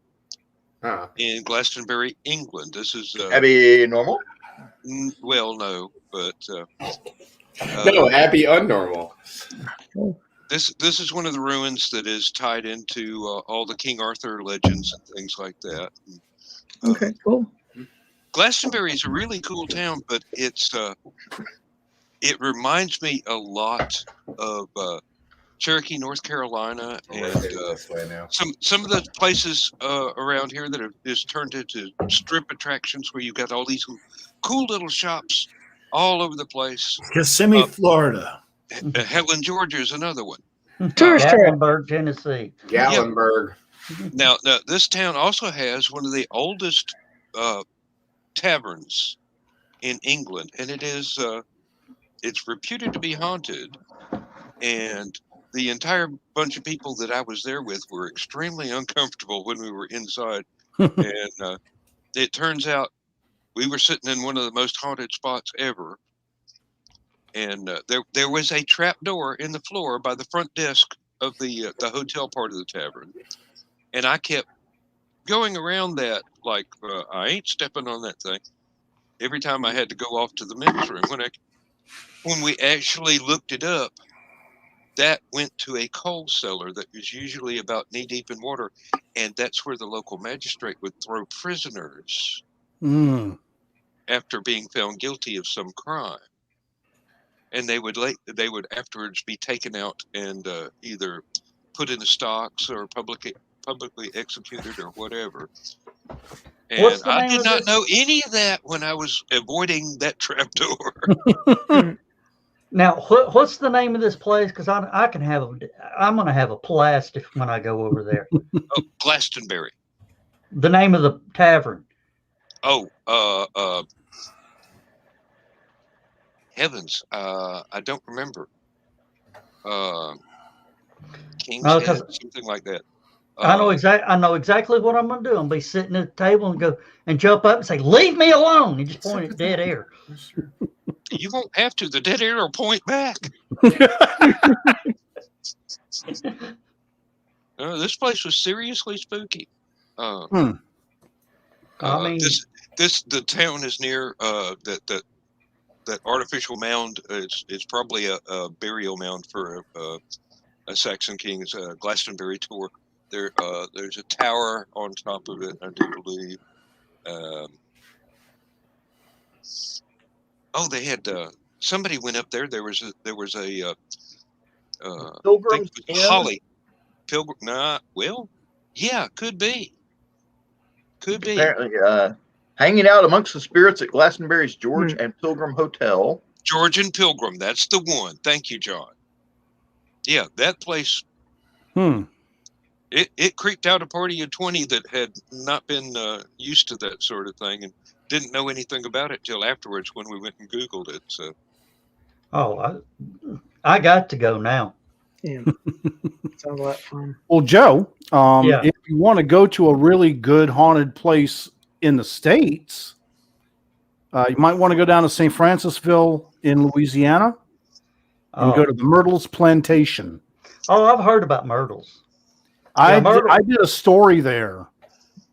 Huh. in Glastonbury, England. This is Abby normal? well, no, but No, Abbey Unnormal. this is one of the ruins that is tied into all the King Arthur legends and things like that. Okay, cool. Glastonbury is a really cool town, but it reminds me a lot of Cherokee, North Carolina, and this way now. some of the places around here that have just turned into strip attractions where you've got all these cool little shops all over the place. Kissimmee, Florida. Helen, Georgia is another one. Tourist trap. Gatlinburg, Tennessee. Gallenberg. Now, this town also has one of the oldest taverns in England, and it is it's reputed to be haunted, and the entire bunch of people that I was there with were extremely uncomfortable when we were inside. And it turns out we were sitting in one of the most haunted spots ever. And there was a trap door in the floor by the front desk of the hotel part of the tavern. And I kept going around that like, I ain't stepping on that thing. Every time I had to go off to the men's room. When we actually looked it up, that went to a coal cellar that was usually about knee deep in water, and that's where the local magistrate would throw prisoners after being found guilty of some crime, and they would afterwards be taken out and either put in the stocks or publicly executed or whatever. And I did not know any of that when I was avoiding that trapdoor. Now, what's the name of this place? Because I'm going to have a blast when I go over there. Oh, Glastonbury. The name of the tavern. Oh, heavens, I don't remember. King's Head, something like that. I know exactly what I'm going to do. I'm going to be sitting at the table and jump up and say, "Leave me alone!" and just point at dead air. You won't have to. The dead air will point back. This place was seriously spooky. I mean, the town is near that artificial mound. It's probably a burial mound for a Saxon king's Glastonbury tour. There's a tower on top of it, I do believe. They had somebody went up there. There was a Pilgrim's Holly Pilgrim. Yeah, could be. Apparently, hanging out amongst the spirits at Glastonbury's George and Pilgrim Hotel. George and Pilgrim, that's the one. Thank you, John. Yeah, that place. It creeped out a party of 20 that had not been used to that sort of thing and didn't know anything about it till afterwards when we went and Googled it. So, I got to go now. Yeah, sounds like fun. Well, Joe, if you want to go to a really good haunted place in the States, you might want to go down to St. Francisville in Louisiana and go to the Myrtles Plantation. Oh, I've heard about Myrtles. I did a story there,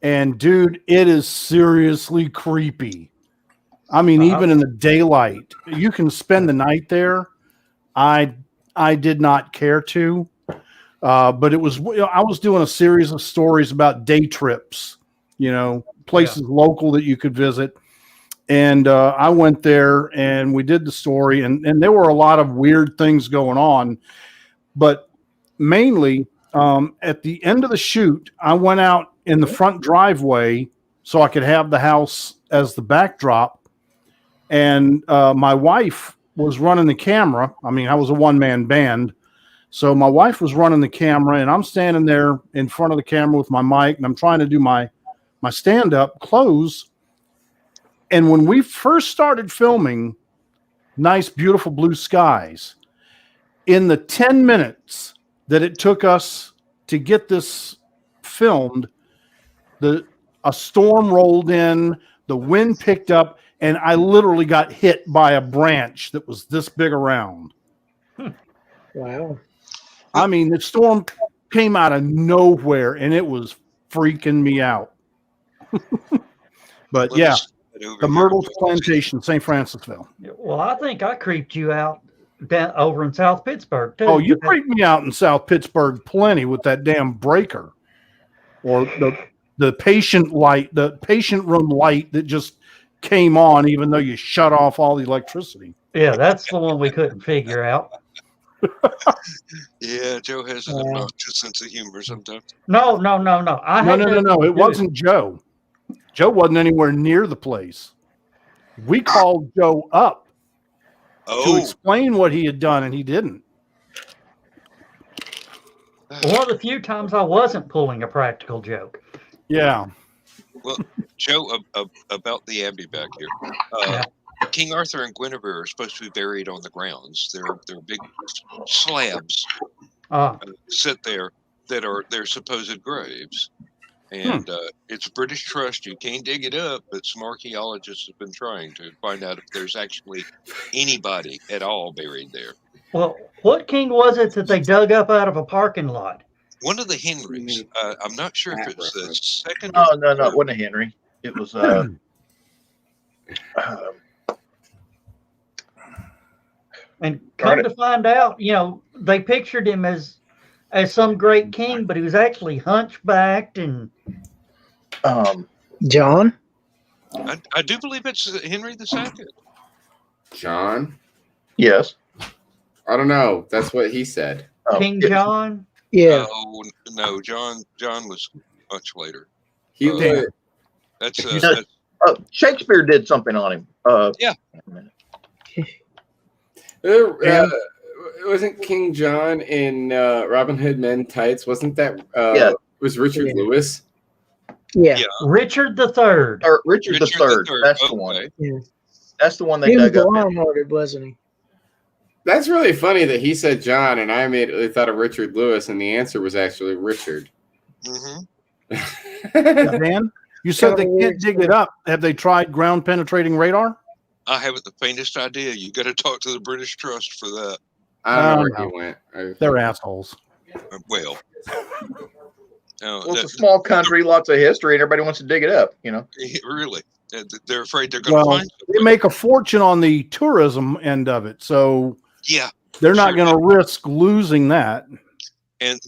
and dude, it is seriously creepy. I mean, even in the daylight, you can spend the night there. I did not care to, but it was. I was doing a series of stories about day trips, places local that you could visit, and I went there and we did the story, and there were a lot of weird things going on, but mainly. At the end of the shoot, I went out in the front driveway so I could have the house as the backdrop. And my wife was running the camera. I mean, I was a one-man band. So my wife was running the camera, and I'm standing there in front of the camera with my mic, and I'm trying to do my stand-up close. And when we first started filming Nice, Beautiful Blue Skies, in the 10 minutes that it took us to get this filmed, a storm rolled in, the wind picked up, and I literally got hit by a branch that was this big around. Wow. I mean, the storm came out of nowhere, and it was freaking me out. But yeah, the Myrtles Plantation, St. Francisville. Well, I think I creeped you out down over in South Pittsburgh too. Oh, you creeped me out in South Pittsburgh plenty with that damn breaker, or the patient room light that just came on even though you shut off all the electricity. Yeah, that's the one we couldn't figure out. Yeah, Joe has an obnoxious sense of humor sometimes. No. No. It wasn't Joe. Joe wasn't anywhere near the place. We called Joe up to explain what he had done, and he didn't. One of the few times I wasn't pulling a practical joke. Yeah. Well, Joe, about the Abbey back here. King Arthur and Guinevere are supposed to be buried on the grounds. They're big slabs sit there that are their supposed graves. And it's British trust. You can't dig it up, but some archaeologists have been trying to find out if there's actually anybody at all buried there. Well, what king was it that they dug up out of a parking lot? One of the Henrys. I'm not sure if it's the second. No, or no, third. it wasn't a Henry. It was And come to find out, they pictured him as some great king, but he was actually hunchbacked and. John? I do believe it's Henry II. John? Yes. I don't know. That's what he said. King John? Yeah. Oh no, John was much later. He was. That's Shakespeare did something on him. Yeah. Wasn't King John in Robin Hood Men Tights? Wasn't that was Richard Lewis? Yeah. Richard III. Or Richard III. That's the one. Yeah. That's the one they He was dug up. blindfolded, wasn't he? That's really funny that he said John, and I immediately thought of Richard Lewis, and the answer was actually Richard. Dan, you said they can't dig it up. Have they tried ground penetrating radar? I haven't the faintest idea. You got to talk to the British Trust for that. I don't know where he went. They're assholes. Well, it's a small country, lots of history, and everybody wants to dig it up. Really, they're afraid they're going to find something. They make a fortune on the tourism end of it, so they're not going to risk losing that. And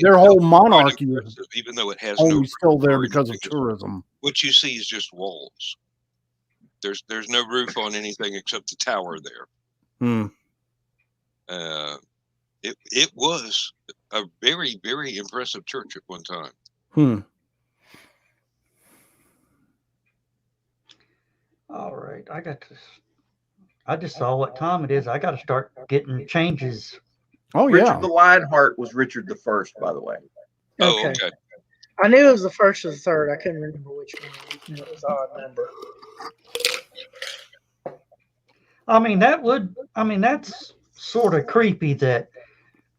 their whole monarchy is even though it has only still there because of tourism. What you see is just walls. There's no roof on anything except the tower there. It was a very, very impressive church at one time. All right, I just saw what time it is. I got to start getting changes. Oh, Richard the Lionheart was Richard the First, by the way. Oh, okay. I knew it was the first or the third. I couldn't remember which one. It was an odd number. That's sort of creepy that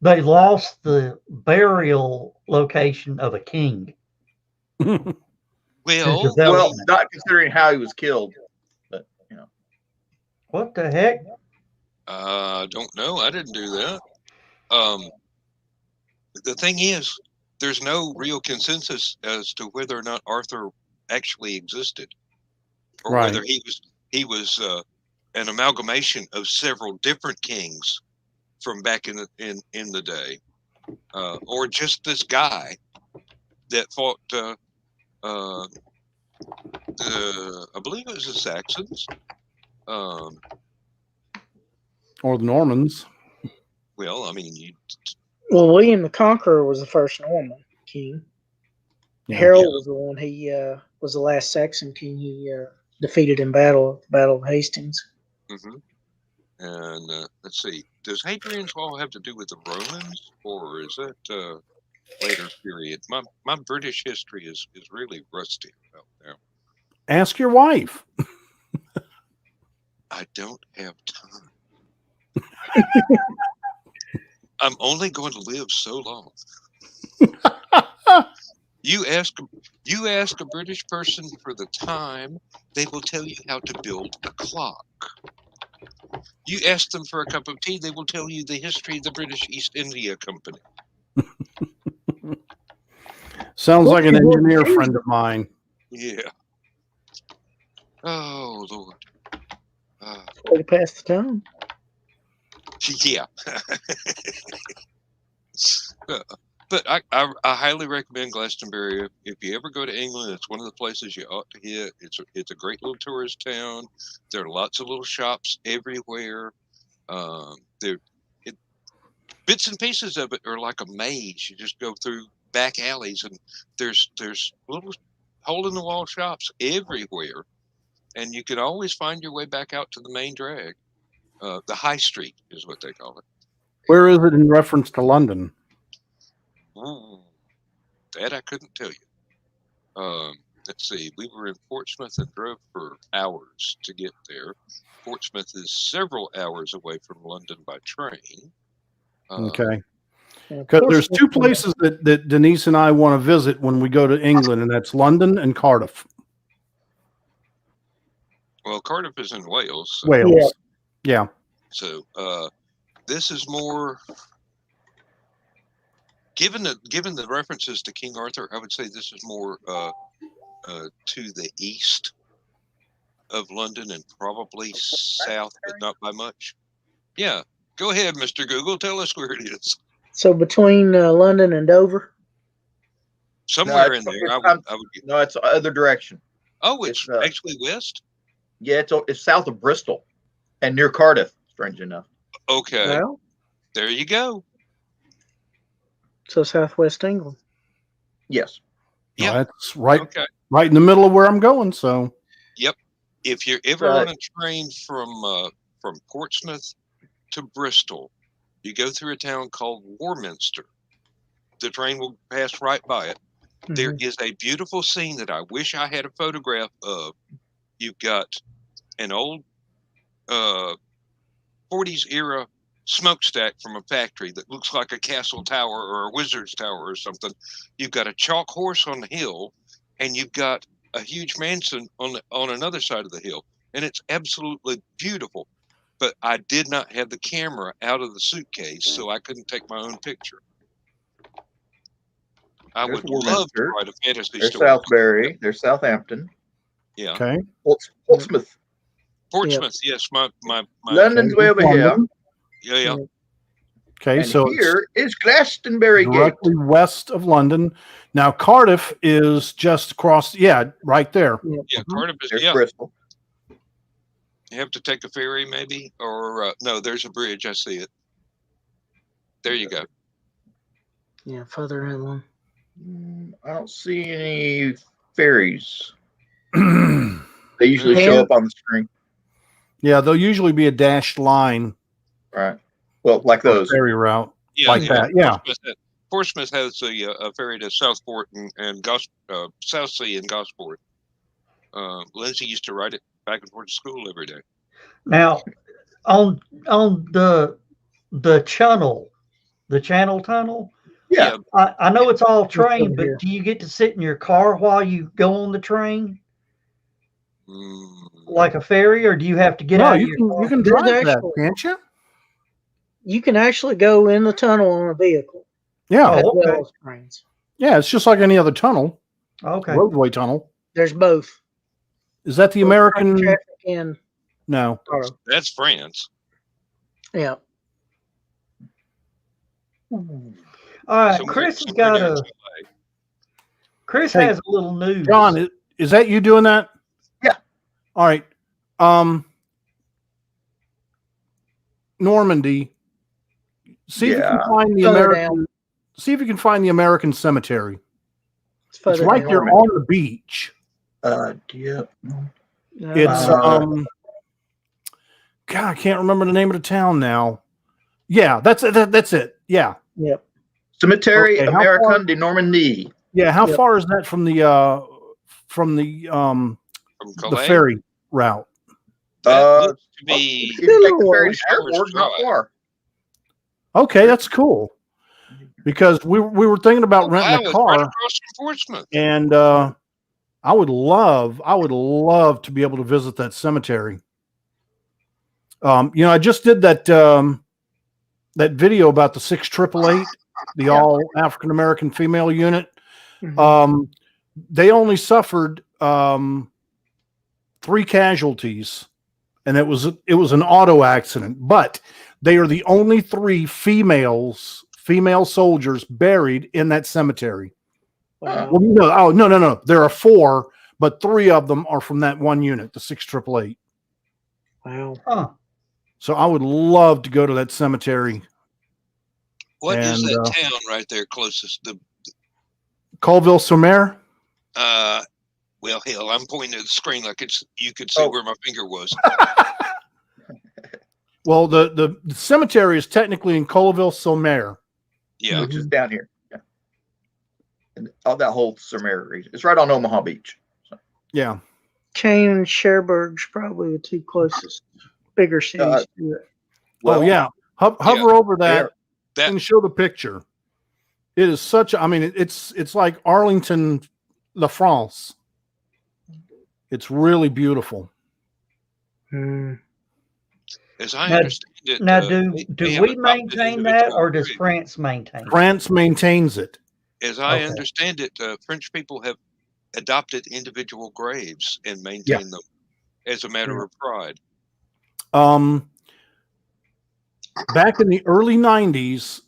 they lost the burial location of a king. Well, not considering how he was killed, but what the heck? Don't know. I didn't do that. The thing is, there's no real consensus as to whether or not Arthur actually existed, or whether he was an amalgamation of several different kings from back in the day, or just this guy that fought. I believe it was the Saxons, or the Normans. Well, William the Conqueror was the first Norman king. Harold was the one. He was the last Saxon king. He defeated in battle of Hastings. And let's see, does Hadrian's Wall have to do with the Romans, or is that later period? My British history is really rusty out there. Ask your wife. I don't have time. I'm only going to live so long. You ask a British person for the time, they will tell you how to build a clock. You ask them for a cup of tea, they will tell you the history of the British East India Company. Sounds like an engineer friend of mine. Yeah. Oh, Lord. Way to pass the time. Yeah. But I highly recommend Glastonbury. If you ever go to England, it's one of the places you ought to hit. It's a great little tourist town. There are lots of little shops everywhere. Bits and pieces of it are like a maze. You just go through back alleys, and there's little hole in the wall shops everywhere, and you can always find your way back out to the main drag. The High Street is what they call it. Where is it in reference to London? Ooh, that I couldn't tell you. let's see. We were in Portsmouth and drove for hours to get there. Portsmouth is several hours away from London by train. Okay. And of Because course, there's two places that Denise and I want to visit when we go to England, and that's London and Cardiff. Well, Cardiff is in Wales. So, Wales. Yeah. So this is more. Given the references to King Arthur, I would say this is more to the east of London and probably south, but not by much. Yeah. Go ahead, Mr. Google. Tell us where it is. so between London and Dover. Somewhere in there. I would get. No, it's the other direction. Oh, it's it's, actually west? Yeah, it's south of Bristol and near Cardiff, strange enough. Okay. Well, There you go. so southwest England. Yes. Yeah. That's right, Okay. right in the middle of where I'm going. So, If you're ever on a train from Portsmouth to Bristol, you go through a town called Warminster. The train will pass right by it. There Mhm. is a beautiful scene that I wish I had a photograph of. You've got an old 40s era smokestack from a factory that looks like a castle tower or a wizard's tower or something. You've got a chalk horse on the hill, and you've got a huge mansion on another side of the hill, and it's absolutely beautiful. But I did not have the camera out of the suitcase, so I couldn't take my own picture. I There's would love to Warminster. write a fantasy There's story. Southbury. There's Southampton. Yeah. okay. Portsmouth. Portsmouth, yes, my London's way over here. London. yeah. Okay. And So here is Glastonbury Gate. directly west of London. Now, Cardiff is just across. Yeah, right there. Yeah, Cardiff is, There's Bristol. You have to take a ferry maybe, or no, there's a bridge. I see it. There you go. Yeah, further inland. I don't see any ferries. They usually show up on the screen. Yeah, there'll usually be a dashed line. Right. Well, like those. Ferry route. Yeah, Like that, yeah. Portsmouth has a ferry to Southport and Southsea and Gosport. Lindsay used to ride it back and forth to school every day. Now, on the channel tunnel. Yeah. I know it's all train, over but here. do you get to sit in your car while you go on the train, like a ferry, or do you have to get No, out of you your can car? you can There's drive that, actually- can't you? You can actually go in the tunnel on a vehicle Yeah, Oh, as well okay. as trains. yeah. It's just like any other tunnel, Okay. roadway tunnel. There's both. Is that the Both American? traffic and No. auto. That's France. Yeah. All right. Somewhere- Chris has somewhere got down a. Chile. Chris Hey, has a little news. John, is that you doing that? Yeah. All right. Normandy. See if you can Yeah. find the Further American. down. See if you can find the American cemetery. It's It's further right down. there on the beach. Yeah. It's God, I can't remember the name of the town now. Yeah, that's it. Yeah, Yep. Cemetery Okay, how American de Normandie. yeah. How Yep. far is that from the From the Calais? ferry route? That looks to be You can take the ferry to Hours Cherbourg, not drive. far. Okay, that's cool. Because we were thinking about renting wow, a it's right car, across from Portsmouth. and I would love to be able to visit that cemetery. I just did that video about the 6888, the all African American female unit. Mhm. They only suffered 3 casualties, and it was an auto accident. But they are the only 3 female soldiers buried in that cemetery. Wow. Well, no. There are 4, but 3 of them are from that one unit, the 6888. Wow. Huh. So I would love to go to that cemetery. What is And, that town right there closest? Colville-sur-Mer. Well, hell, I'm pointing at the screen like you could see Oh. where my finger was. Well, the cemetery is technically in Colville-sur-Mer. Yeah. Which is down here. Yeah. And all that whole Surmere region. It's right on Omaha Beach. Yeah. Kane and Cherbourg's probably the two closest bigger cities to it. Oh yeah. Hover over that and show the picture. It is such. I mean, it's like Arlington, La France. It's really beautiful. As I understand it, Now, do they have we adopted maintain that, individual or does graves. France maintain it? France maintains it. As I Okay. understand it, French people have adopted individual graves and maintain them as a matter of pride. Back in the early 90s,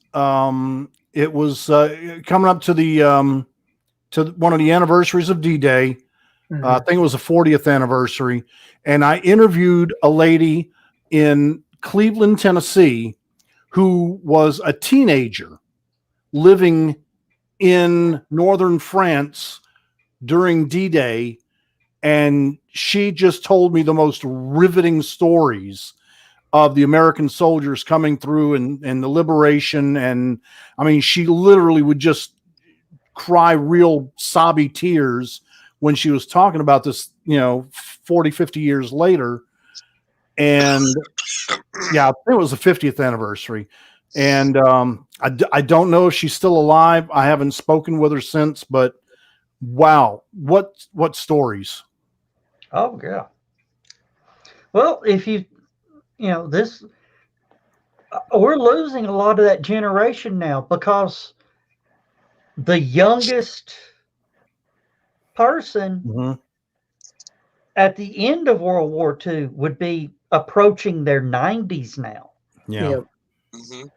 it was coming up to the to one of the anniversaries of D-Day. I think it was the 40th anniversary, and I interviewed a lady in Cleveland, Tennessee, who was a teenager living in northern France during D-Day, and she just told me the most riveting stories of the American soldiers coming through and the liberation. And I mean, she literally would just cry real sobby tears when she was talking about this, 40, 50 years later. And yeah, it was the 50th anniversary. And I don't know if she's still alive. I haven't spoken with her since, but wow, what stories. Oh yeah. Well, if this, we're losing a lot of that generation now because the youngest person at the end of World War II would be approaching their 90s now. Yeah. Mm-hmm.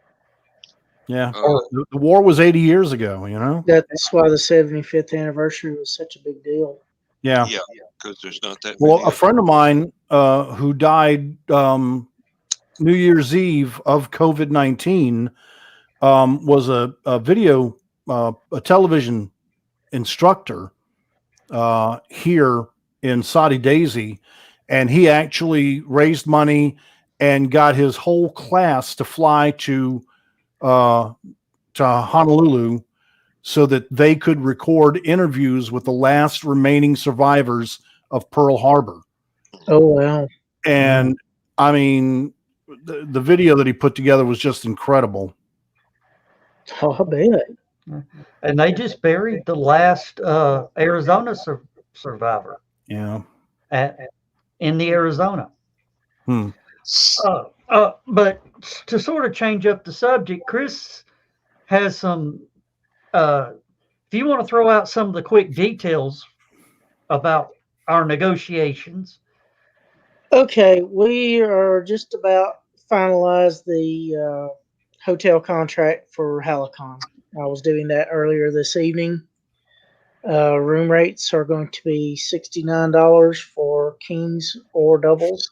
Yeah. The war was 80 years ago, That's why the 75th anniversary was such a big deal. Yeah. Yeah, because there's not that Well, many. a friend of mine who died New Year's Eve of COVID-19 was a video, a television instructor here in Saudi Daisy, and he actually raised money and got his whole class to fly to Honolulu so that they could record interviews with the last remaining survivors of Pearl Harbor. Oh wow! And I mean, the video that he put together was just incredible. Oh, I bet. And they just buried the last Arizona survivor. Yeah. In the Arizona. Hmm. But to sort of change up the subject, Chris has some. If you want to throw out some of the quick details about our negotiations. Okay, we are just about finalize the hotel contract for Halicon. I was doing that earlier this evening. Room rates are going to be $69 for kings or doubles.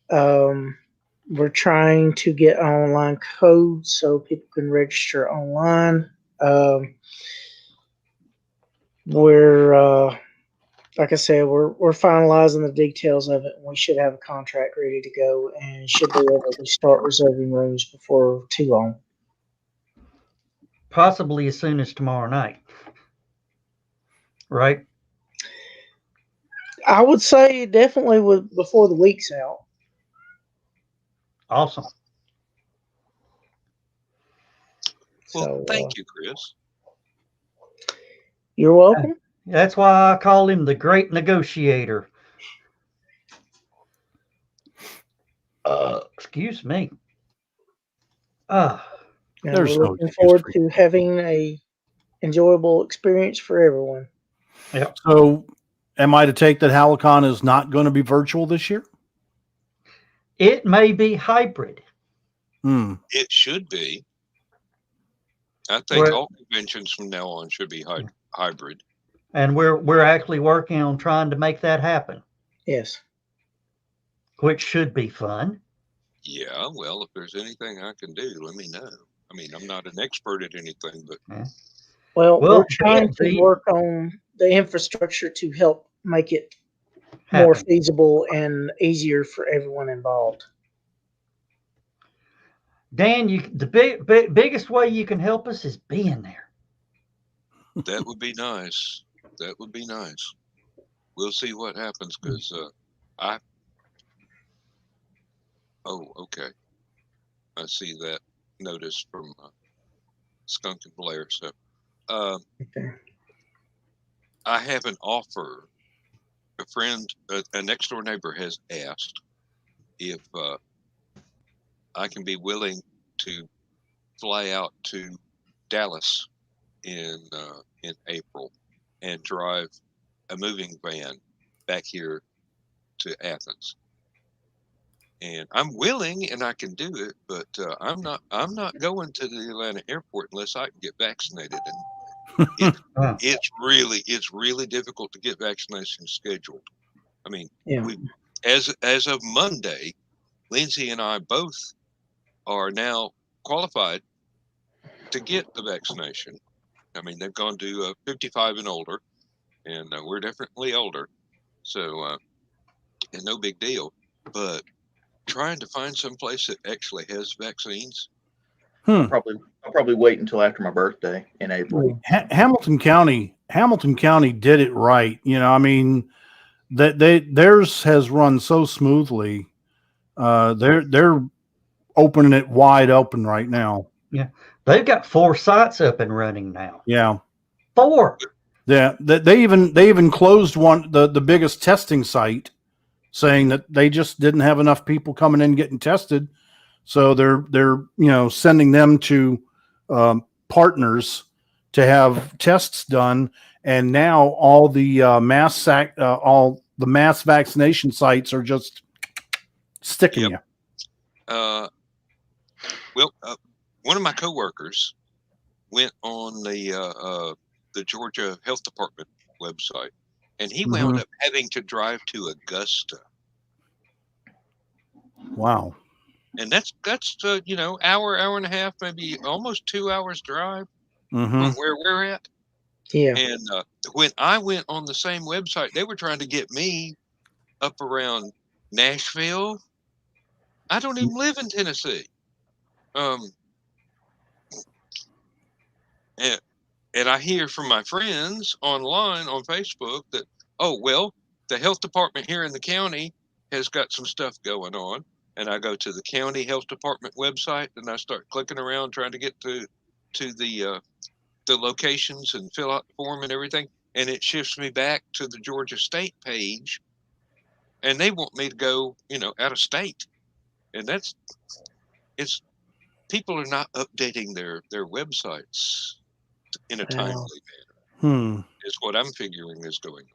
We're trying to get online codes so people can register online. We're like I said, we're finalizing the details of it, and we should have a contract ready to go, and should be able to start reserving rooms before too long. Possibly as soon as tomorrow night, right? I would say definitely before the week's out. Awesome. Well, thank you, Chris. You're welcome. That's why I call him the great negotiator. Excuse me. We're looking forward to having a enjoyable experience for everyone. Yeah. So, am I to take that Halicon is not going to be virtual this year? It may be hybrid. It should be. I think all conventions from now on should be hybrid. And we're actually working on trying to make that happen. Yes. Which should be fun. Yeah, well, if there's anything I can do, let me know. I mean, I'm not an expert at anything, but well we're trying to work on the infrastructure to help make it more feasible and easier for everyone involved. Dan, the biggest way you can help us is being there. That would be nice. That would be nice. we'll see what happens because okay. I see that notice from Skunk and Blair. So Okay. I have an offer. A friend, a next door neighbor, has asked if I can be willing to fly out to Dallas in April and drive a moving van back here to Athens. And I'm willing and I can do it, but I'm not going to the Atlanta airport unless I can get vaccinated. And it's really difficult to get vaccinations scheduled. I mean, Yeah. we as of Monday, Lindsay and I both are now qualified to get the vaccination. I mean, they've gone to 55 and older, and we're definitely older, so and no big deal. But trying to find some place that actually has vaccines. I'll probably wait until after my birthday in April. Hamilton County did it right. You know, I mean, that theirs has run so smoothly. They're opening it wide open right now. Yeah, they've got 4 sites up and running now. Yeah, 4. yeah. They even closed one, the biggest testing site, saying that they just didn't have enough people coming in getting tested, so they're sending them to partners to have tests done, and now all the mass vaccination sites are just sticking you. Well, one of my coworkers went on the Georgia Health Department website, and he wound up having to drive to Augusta. Wow. And that's hour and a half, maybe almost 2 hours drive from where we're at. Yeah. And when I went on the same website, they were trying to get me up around Nashville. I don't even live in Tennessee. And I hear from my friends online on Facebook that, the health department here in the county has got some stuff going on. And I go to the county health department website and I start clicking around trying to get to the locations and fill out the form and everything. And it shifts me back to the Georgia State page. And they want me to go, out of state. And people are not updating their websites in a timely manner. Is what I'm figuring is going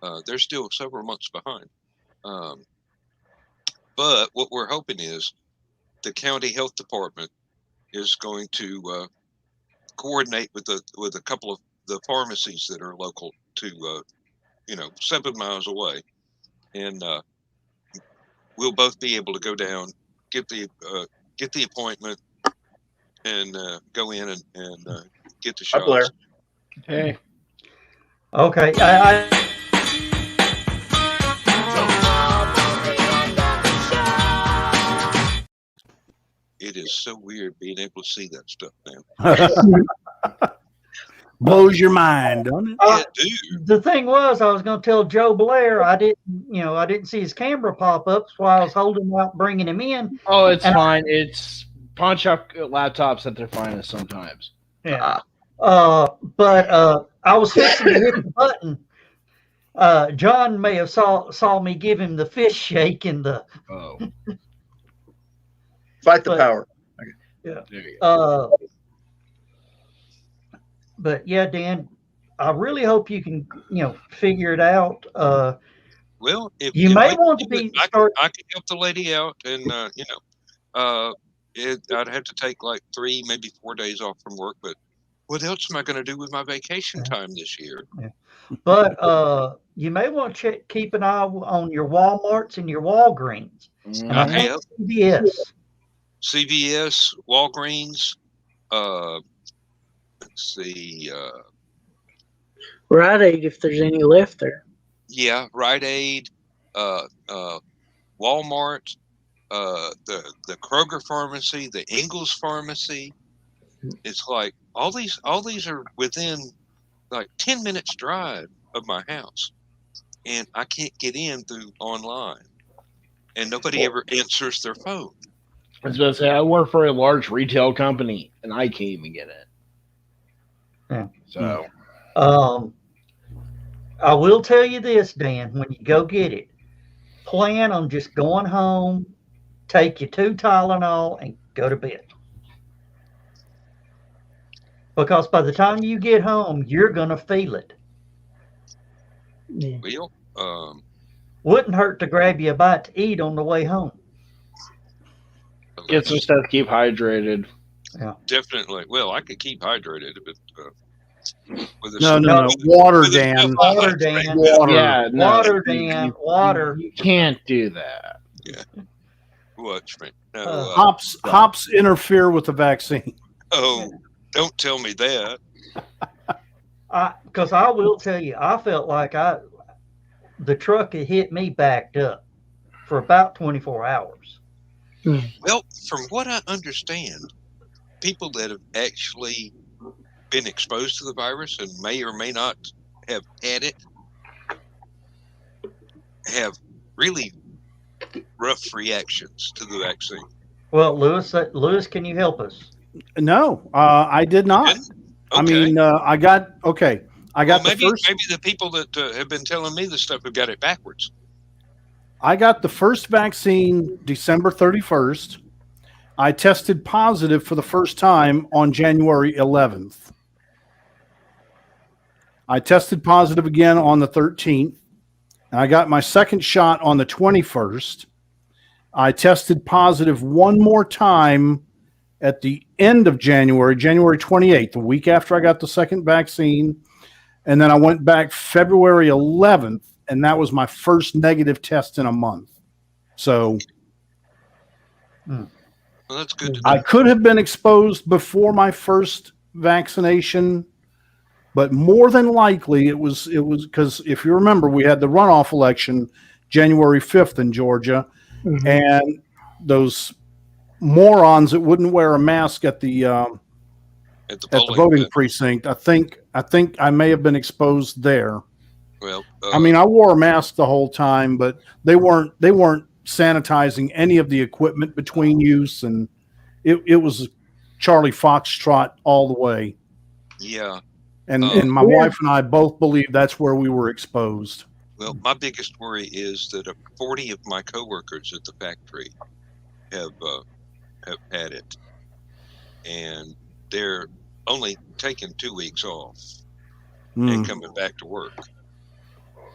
on. They're still several months behind. But what we're hoping is the county health department is going to coordinate with a couple of the pharmacies that are local to 7 miles away, and we'll both be able to go down, get the appointment, and go in and get the Hi, Blair. shots. Hey. Okay. It is so weird being able to see that stuff now. Blows your mind, doesn't it? Yeah, dude. The thing was, I was going to tell Joe Blair I didn't see his camera pop up, so I was holding out, bringing him in. Oh, it's fine. It's pawn shop laptops at their finest sometimes. Yeah. But I was fixing to hit the button. John may have saw me give him the fist shake in the. Oh. Fight the power. Yeah. There you go. But yeah, Dan, I really hope you can, figure it out. Well, if you if may we want can to do be. it, I can help the lady out, and I'd have to take like 3, maybe 4 days off from work. But what else am I going to do with my vacation time this year? Yeah. But you may want to keep an eye on your Walmarts and your Walgreens. And I think CVS, Walgreens. Let's see. Rite Aid, if there's any left there. Yeah, Rite Aid, Walmart, the Kroger pharmacy, the Ingles pharmacy. It's like all these are within like 10 minutes drive of my house. and I can't get in through online, and nobody ever answers their phone. I was going to say, I work for a large retail company, and I can't even get it. Yeah. So, I will tell you this, Dan, when you go get it, plan on just going home, take your 2 Tylenol, and go to bed. Because by the time you get home, you're going to feel it. Yeah. Well, Wouldn't hurt to grab you a bite to eat on the way home. get some stuff to keep hydrated. Definitely. Well, I could keep hydrated, but with a No. Water, with a Dan. stuff Water, hydrate. Dan. Water. Yeah, no, Water, Dan. Water. You can't do that. Watch me. No. Hops interfere with the vaccine. Oh, don't tell me that. Because I will tell you, I felt like the truck had hit me backed up for about 24 hours. Well, from what I understand, people that have actually been exposed to the virus and may or may not have had it have really rough reactions to the vaccine. Well, Lewis, can you help us? No, I did not. Okay. I mean, I got Well, the first. maybe the people that have been telling me this stuff have got it backwards. I got the first vaccine December 31st. I tested positive for the first time on January 11th. I tested positive again on the 13th. And I got my second shot on the 21st. I tested positive one more time at the end of January 28th, the week after I got the second vaccine. And then I went back February 11th, and that was my first negative test in a month. So Well, that's good to know. I could have been exposed before my first vaccination, but more than likely it was because if you remember, we had the runoff election January 5th in Georgia, and those morons that wouldn't wear a mask at the voting precinct. I think I may have been exposed there. Well, I mean, I wore a mask the whole time, but they weren't sanitizing any of the equipment between use, and it was Charlie Foxtrot all the way. yeah. And my wife and I both believe that's where we were exposed. Well, my biggest worry is that 40 of my coworkers at the factory have had it, and they're only taking 2 weeks off and coming back to work.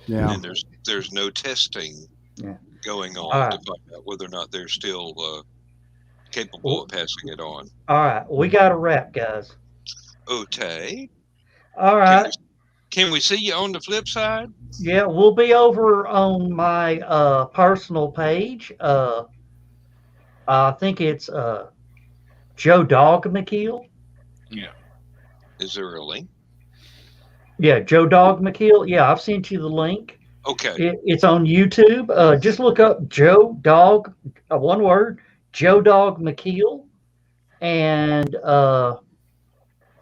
Yeah. And there's no testing going on to find out whether or not they're still capable of passing it on. All right, we got a wrap, guys. Okay. All right. Can we see you on the flip side? Yeah, we'll be over on my personal page. I think it's Joe Dog McKeel. Yeah. Is there a link? Yeah, Joe Dog McKeel. Yeah, I've sent you the link. Okay. It's on YouTube. Just look up Joe Dog, one word, Joe Dog McKeel, and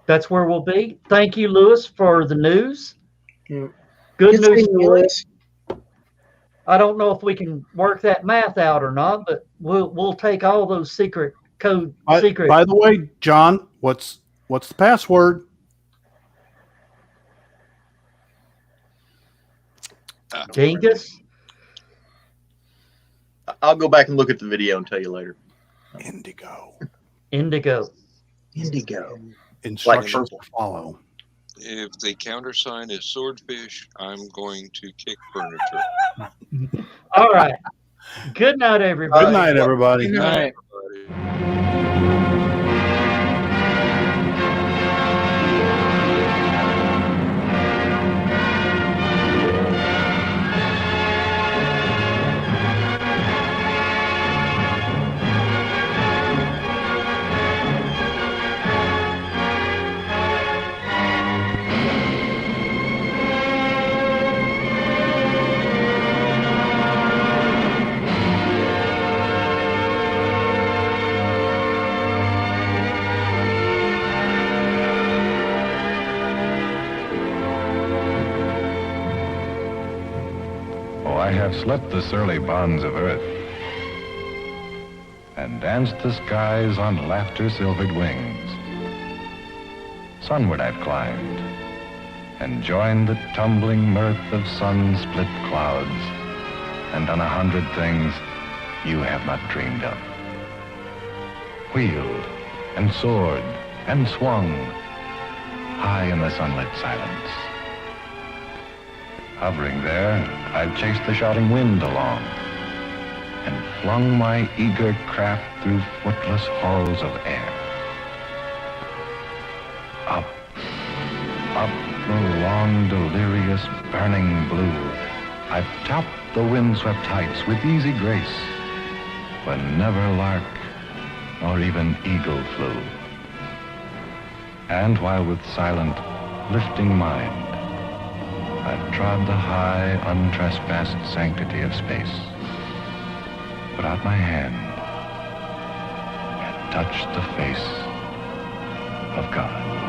that's where we'll be. Thank you, Lewis, for the news. Yeah. Good news seeing you, story. Lewis. I don't know if we can work that math out or not, but we'll take all those secret code secret. By the way, John, what's the password? Dingus. I'll go back and look at the video and tell you later. Indigo. Indigo. Instructions to follow. If the countersign is swordfish, I'm going to kick furniture. All right. Good night, everybody. Good night, everybody. Good night. I have slept the surly bonds of earth and danced the skies on laughter-silvered wings. Sunward I've climbed and joined the tumbling mirth of sun-split clouds and done 100 things you have not dreamed of. Wheeled and soared and swung high in the sunlit silence. Hovering there, I've chased the shouting wind along and flung my eager craft through footless halls of air. Up, up the long, delirious, burning blue, I've topped the windswept heights with easy grace, when never lark nor even eagle flew. And while with silent, lifting mind, I've trod the high, untrespassed sanctity of space, put out my hand and touched the face of God.